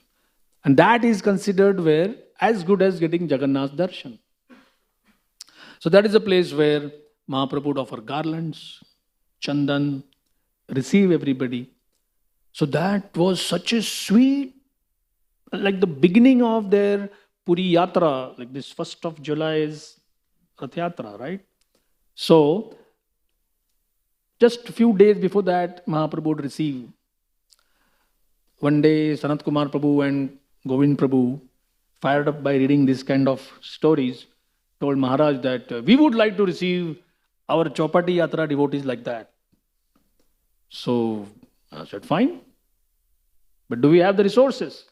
And that is considered where as good as getting Jagannath darshan. So that is a place where Mahaprabhu would offer garlands, chandan, receive everybody. So that was such a sweet, like the beginning of their Puri Yatra, like this 1st of July is Rath Yatra, right? So, just a few days before that, Mahaprabhu would receive. One day, Sanat Kumar Prabhu and Govind Prabhu, fired up by reading this kind of stories, told Maharaj that we would like to receive our Chowpatty Yatra devotees like that. So, I said, fine. But do we have the resources?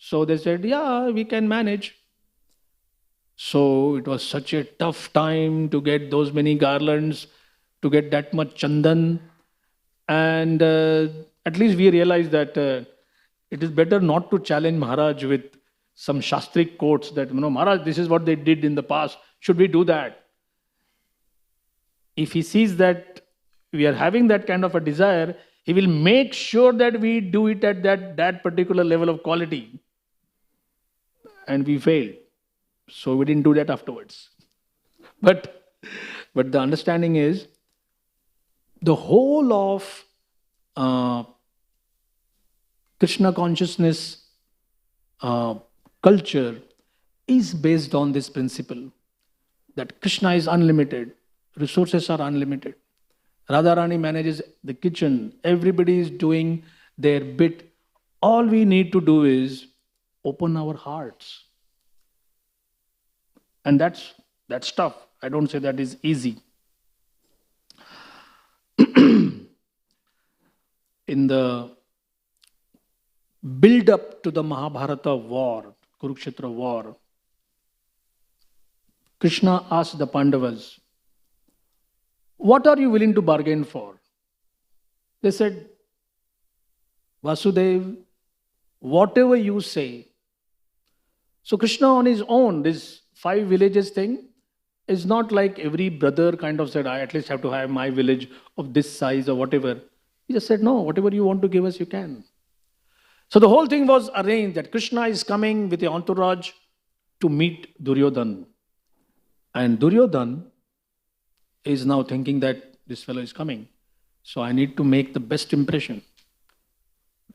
So they said, yeah, we can manage. So it was such a tough time to get those many garlands, to get that much chandan. And at least we realized that it is better not to challenge Maharaj with some Shastric quotes that, Maharaj, this is what they did in the past. Should we do that? If he sees that we are having that kind of a desire, he will make sure that we do it at that particular level of quality. And we failed. So we didn't do that afterwards. But the understanding is, the whole of Krishna consciousness culture is based on this principle that Krishna is unlimited, resources are unlimited. Radharani manages the kitchen, everybody is doing their bit. All we need to do is open our hearts. And that's tough. I don't say that is easy. In the build up to the Mahabharata war, Kurukshetra war, Krishna asked the Pandavas, what are you willing to bargain for? They said, Vasudev, whatever you say. So Krishna on his own, this 5 villages thing, is not like every brother kind of said, I at least have to have my village of this size or whatever. He just said, no, whatever you want to give us, you can. So the whole thing was arranged that Krishna is coming with the entourage to meet Duryodhan. And Duryodhan is now thinking that this fellow is coming. So I need to make the best impression.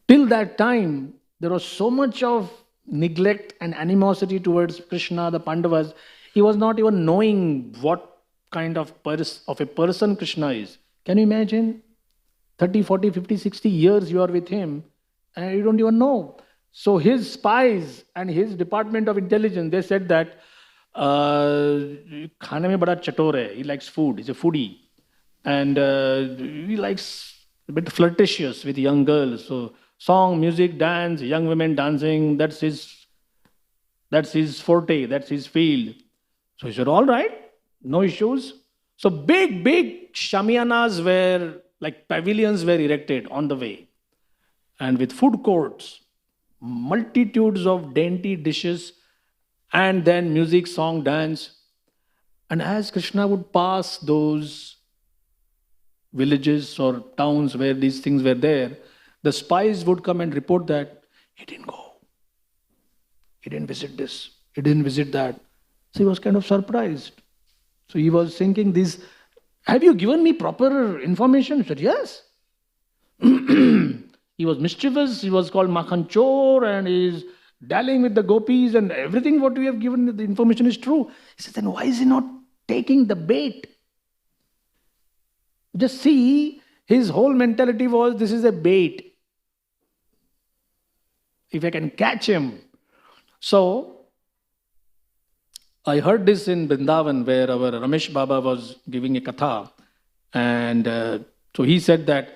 Till that time, there was so much of neglect and animosity towards Krishna, the Pandavas. He was not even knowing what kind of a person Krishna is. Can you imagine? 30, 40, 50, 60 years you are with him and you don't even know. So his spies and his department of intelligence, they said that खाने में बड़ा चटोर है. He likes food. He's a foodie. And he likes a bit flirtatious with young girls. So song, music, dance, young women dancing, that's his forte, that's his field. So he said, all right, no issues. So big shamiyanas were, like pavilions were erected on the way. And with food courts, multitudes of dainty dishes and then music, song, dance. And as Krishna would pass those villages or towns where these things were there, the spies would come and report that he didn't go. He didn't visit this. He didn't visit that. So he was kind of surprised. So he was thinking, "This, have you given me proper information?" He said, "Yes." He was mischievous. He was called Makhan Chor, and he's dallying with the gopis, and everything what we have given, the information is true. He said, "Then why is he not taking the bait?" Just see, his whole mentality was, this is a bait. If I can catch him. So, I heard this in Vrindavan where our Ramesh Baba was giving a katha. And so he said that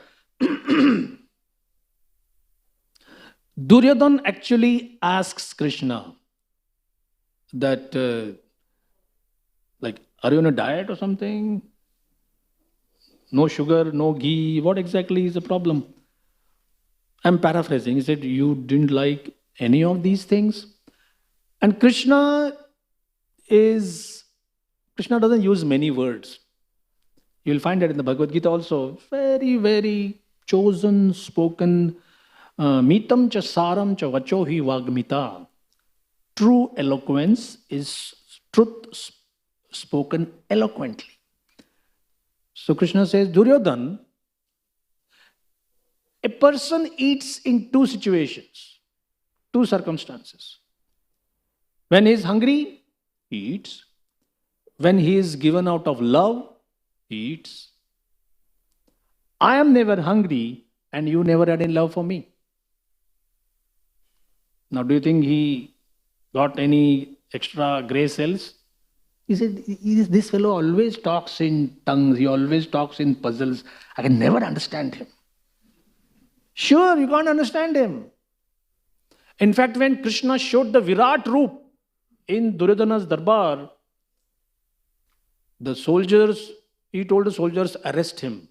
Duryodhan actually asks Krishna that, like, are you on a diet or something? No sugar, no ghee. What exactly is the problem? I'm paraphrasing. He said, you didn't like any of these things? And Krishna doesn't use many words. You'll find that in the Bhagavad Gita also. Very, very chosen, spoken. Mitam cha saram cha vacho hi vagmita. True eloquence is truth spoken eloquently. So Krishna says, Duryodhan, a person eats in two situations, two circumstances. When he is hungry, he eats. When he is given out of love, he eats. I am never hungry and you never had any love for me. Now, do you think he got any extra gray cells? He said, this fellow always talks in tongues, he always talks in puzzles. I can never understand him. Sure, you can't understand him. In fact, when Krishna showed the Virat Roop in Duryodhana's darbar, he told the soldiers, arrest him.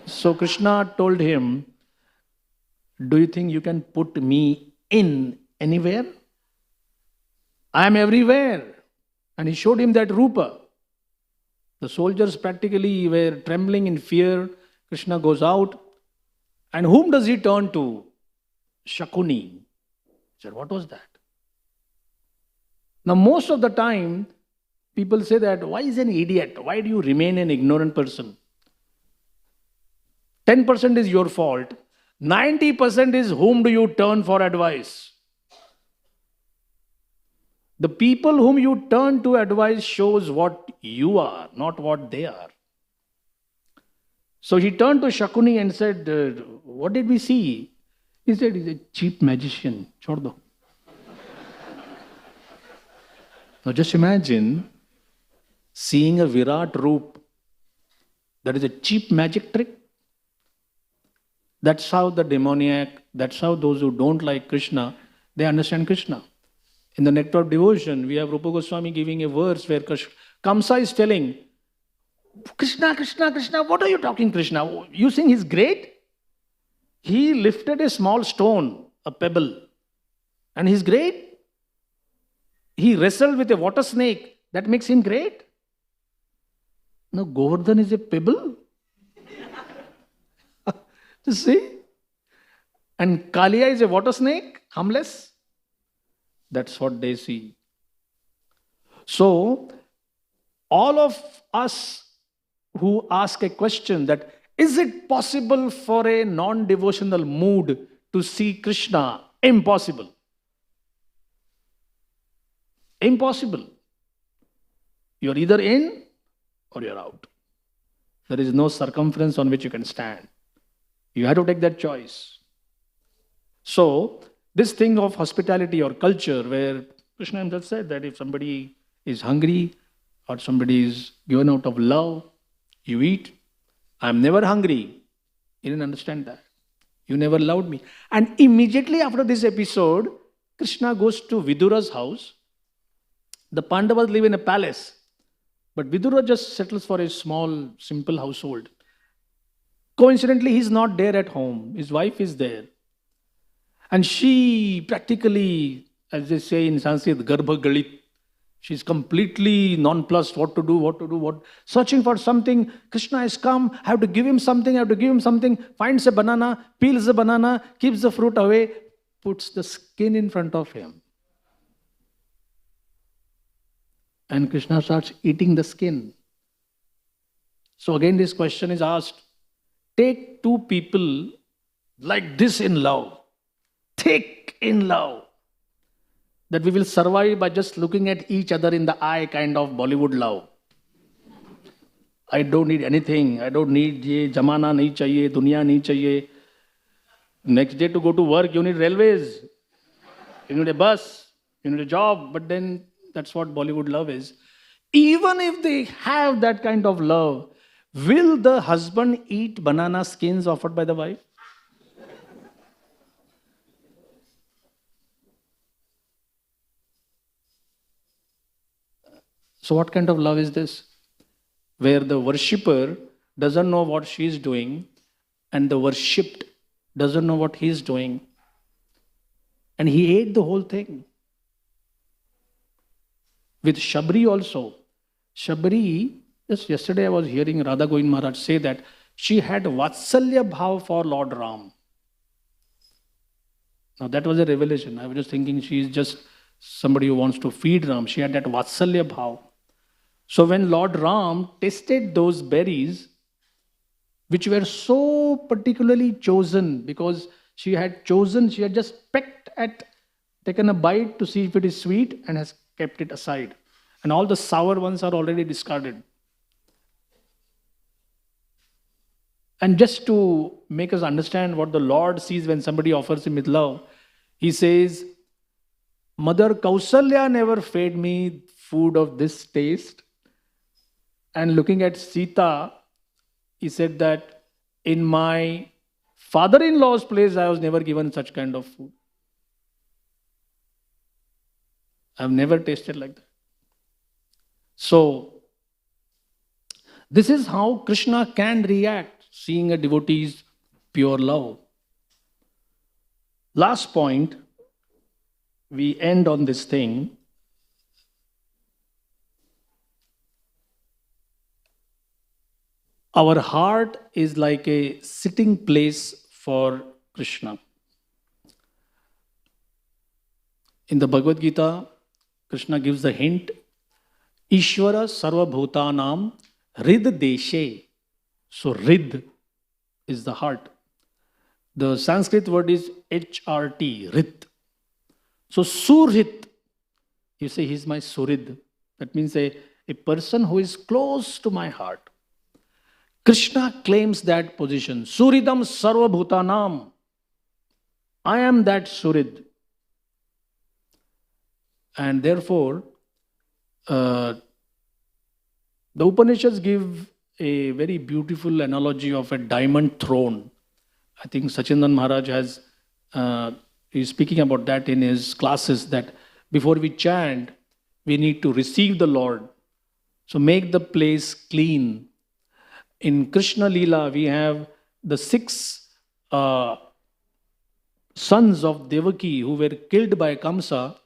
So Krishna told him, do you think you can put me in anywhere? I am everywhere. And he showed him that Rupa. The soldiers practically were trembling in fear. Krishna goes out. And whom does he turn to? Shakuni. He said, what was that? Now, most of the time, people say that, why is an idiot? Why do you remain an ignorant person? 10% is your fault. 90% is whom do you turn for advice? The people whom you turn to advice shows what you are, not what they are. So he turned to Shakuni and said, what did we see? He said, he's a cheap magician. Chhod do. Now just imagine seeing a Virat Roop. That is a cheap magic trick. That's how the demoniac, that's how those who don't like Krishna, they understand Krishna. In the Nectar of Devotion, we have Rupa Goswami giving a verse where Kamsa is telling, Krishna, Krishna, Krishna, what are you talking, Krishna? You think he's great? He lifted a small stone, a pebble, and he's great. He wrestled with a water snake, that makes him great. Now, Govardhan is a pebble. You see? And Kaliya is a water snake, harmless. That's what they see. So, all of us who ask a question that, is it possible for a non-devotional mood to see Krishna? Impossible. Impossible. You're either in or you're out. There is no circumference on which you can stand. You have to take that choice. So, this thing of hospitality or culture where Krishna himself said that if somebody is hungry or somebody is given out of love, you eat. I'm never hungry. You didn't understand that. You never loved me. And immediately after this episode, Krishna goes to Vidura's house. The Pandavas live in a palace. But Vidura just settles for a small, simple household. Coincidentally, he's not there at home. His wife is there. And she practically as they say in Sanskrit, Garbha Galit. She's completely nonplussed, what to do, searching for something. Krishna has come, I have to give him something, finds a banana, peels the banana, keeps the fruit away, puts the skin in front of him. And Krishna starts eating the skin. So again this question is asked, take two people like this in love, thick in love, that we will survive by just looking at each other in the eye, kind of Bollywood love. I don't need anything. I don't need ye jamana nahi chahiye, dunya nahi chahiye. Next day to go to work, you need railways, you need a bus, you need a job. But then that's what Bollywood love is. Even if they have that kind of love, will the husband eat banana skins offered by the wife? So what kind of love is this? Where the worshipper doesn't know what she is doing and the worshipped doesn't know what he is doing. And he ate the whole thing. With Shabri also. Shabri, just yesterday I was hearing Radha Govind Maharaj say that she had Vatsalya Bhav for Lord Ram. Now that was a revelation. I was just thinking she is just somebody who wants to feed Ram. She had that Vatsalya Bhav. So when Lord Ram tasted those berries, which were so particularly chosen, because she had just taken a bite to see if it is sweet and has kept it aside. And all the sour ones are already discarded. And just to make us understand what the Lord sees when somebody offers him with love, he says, Mother Kausalya never fed me food of this taste. And looking at Sita, he said that in my father-in-law's place, I was never given such kind of food. I've never tasted like that. So, this is how Krishna can react, seeing a devotee's pure love. Last point, we end on this thing. Our heart is like a sitting place for Krishna. In the Bhagavad Gita, Krishna gives the hint, Ishvara Sarva Bhutanam Rid Deshe. So Rid is the heart. The Sanskrit word is HRT, Rit. So Surit, you say he's my Surid. That means a person who is close to my heart. Krishna claims that position. Suridam Sarva Bhutanam. I am that Surid. And therefore, the Upanishads give a very beautiful analogy of a diamond throne. I think Sachindan Maharaj is speaking about that in his classes, that before we chant, we need to receive the Lord. So make the place clean. In Krishna Leela, we have the 6 sons of Devaki who were killed by Kamsa.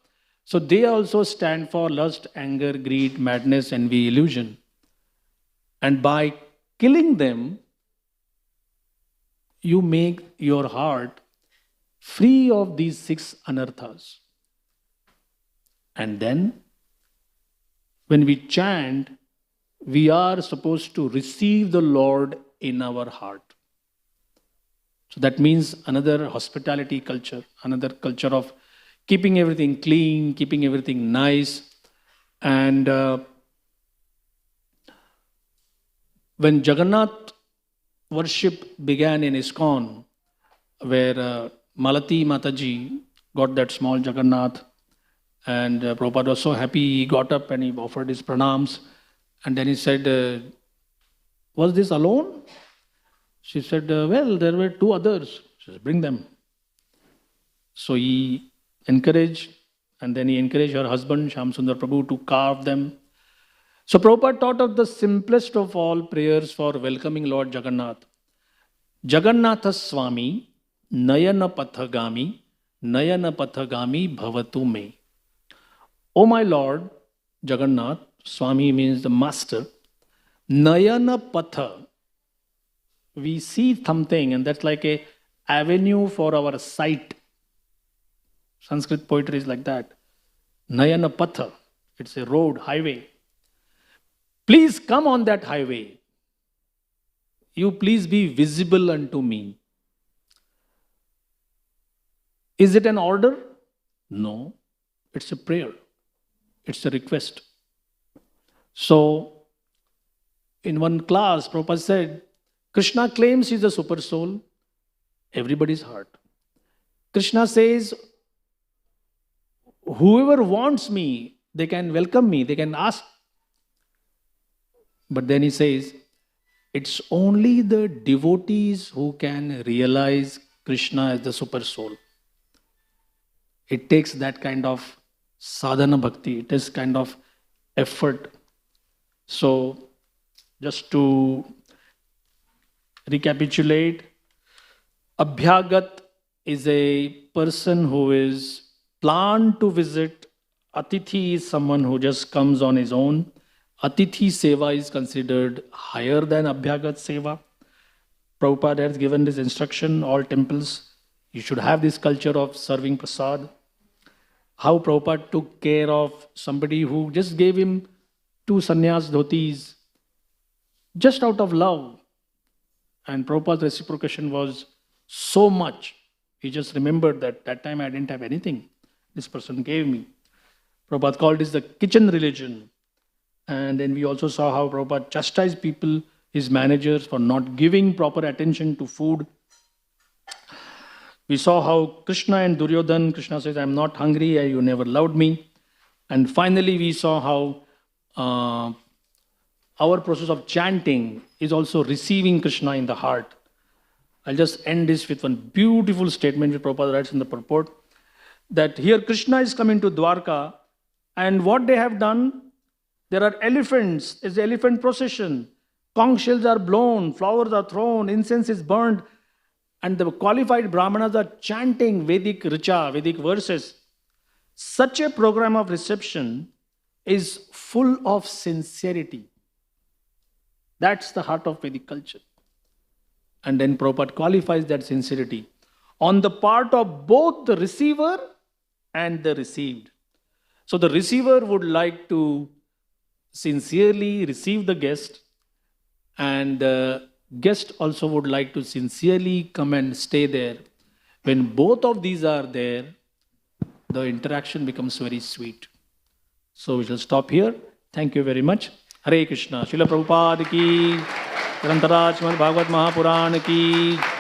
So they also stand for lust, anger, greed, madness, envy, illusion. And by killing them, you make your heart free of these 6 anarthas. And then, when we chant, we are supposed to receive the Lord in our heart. So that means another hospitality culture, another culture of keeping everything clean, keeping everything nice. And when Jagannath worship began in ISKCON, where Malati Mataji got that small Jagannath, and Prabhupada was so happy, he got up and he offered his pranams. And then he said, was this alone? She said, well, there were 2 others. She said, bring them. So he encouraged, and then he encouraged her husband, Shyamananda Prabhu, to carve them. So Prabhupada taught of the simplest of all prayers for welcoming Lord Jagannath. Jagannatha Swami, Nayana Pathagami, Nayana Pathagami Bhavatu Me. O my Lord, Jagannath, Swami means the master. Nayana Patha. We see something and that's like a avenue for our sight. Sanskrit poetry is like that. Nayana Patha. It's a road, highway. Please come on that highway. You please be visible unto me. Is it an order? No. It's a prayer. It's a request. So, in one class, Prabhupada said, Krishna claims he's the super soul, everybody's heart. Krishna says, whoever wants me, they can welcome me, they can ask. But then he says, it's only the devotees who can realize Krishna as the super soul. It takes that kind of sadhana bhakti, it is kind of effort. So, just to recapitulate, Abhyagat is a person who is planned to visit. Atithi is someone who just comes on his own. Atithi Seva is considered higher than Abhyagat Seva. Prabhupada has given this instruction, all temples, you should have this culture of serving prasad. How Prabhupada took care of somebody who just gave him 2 sannyas dhotis just out of love. And Prabhupada's reciprocation was so much. He just remembered that time I didn't have anything. This person gave me. Prabhupada called this the kitchen religion. And then we also saw how Prabhupada chastised people, his managers, for not giving proper attention to food. We saw how Krishna and Duryodhan, Krishna says, I'm not hungry, you never loved me. And finally we saw how our process of chanting is also receiving Krishna in the heart. I'll just end this with one beautiful statement which Prabhupada writes in the purport, that here Krishna is coming to Dwarka, and what they have done, there are elephants, there's an elephant procession, conch shells are blown, flowers are thrown, incense is burned, and the qualified Brahmanas are chanting Vedic Richa, Vedic verses. Such a program of reception is full of sincerity. That's the heart of Vedic culture. And then Prabhupada qualifies that sincerity on the part of both the receiver and the received. So the receiver would like to sincerely receive the guest, and the guest also would like to sincerely come and stay there. When both of these are there, the interaction becomes very sweet. So we shall stop here. Thank you very much. Hare Krishna. Srila Prabhupada ki, Grantaraj Srimad Bhagavad Mahapuran ki.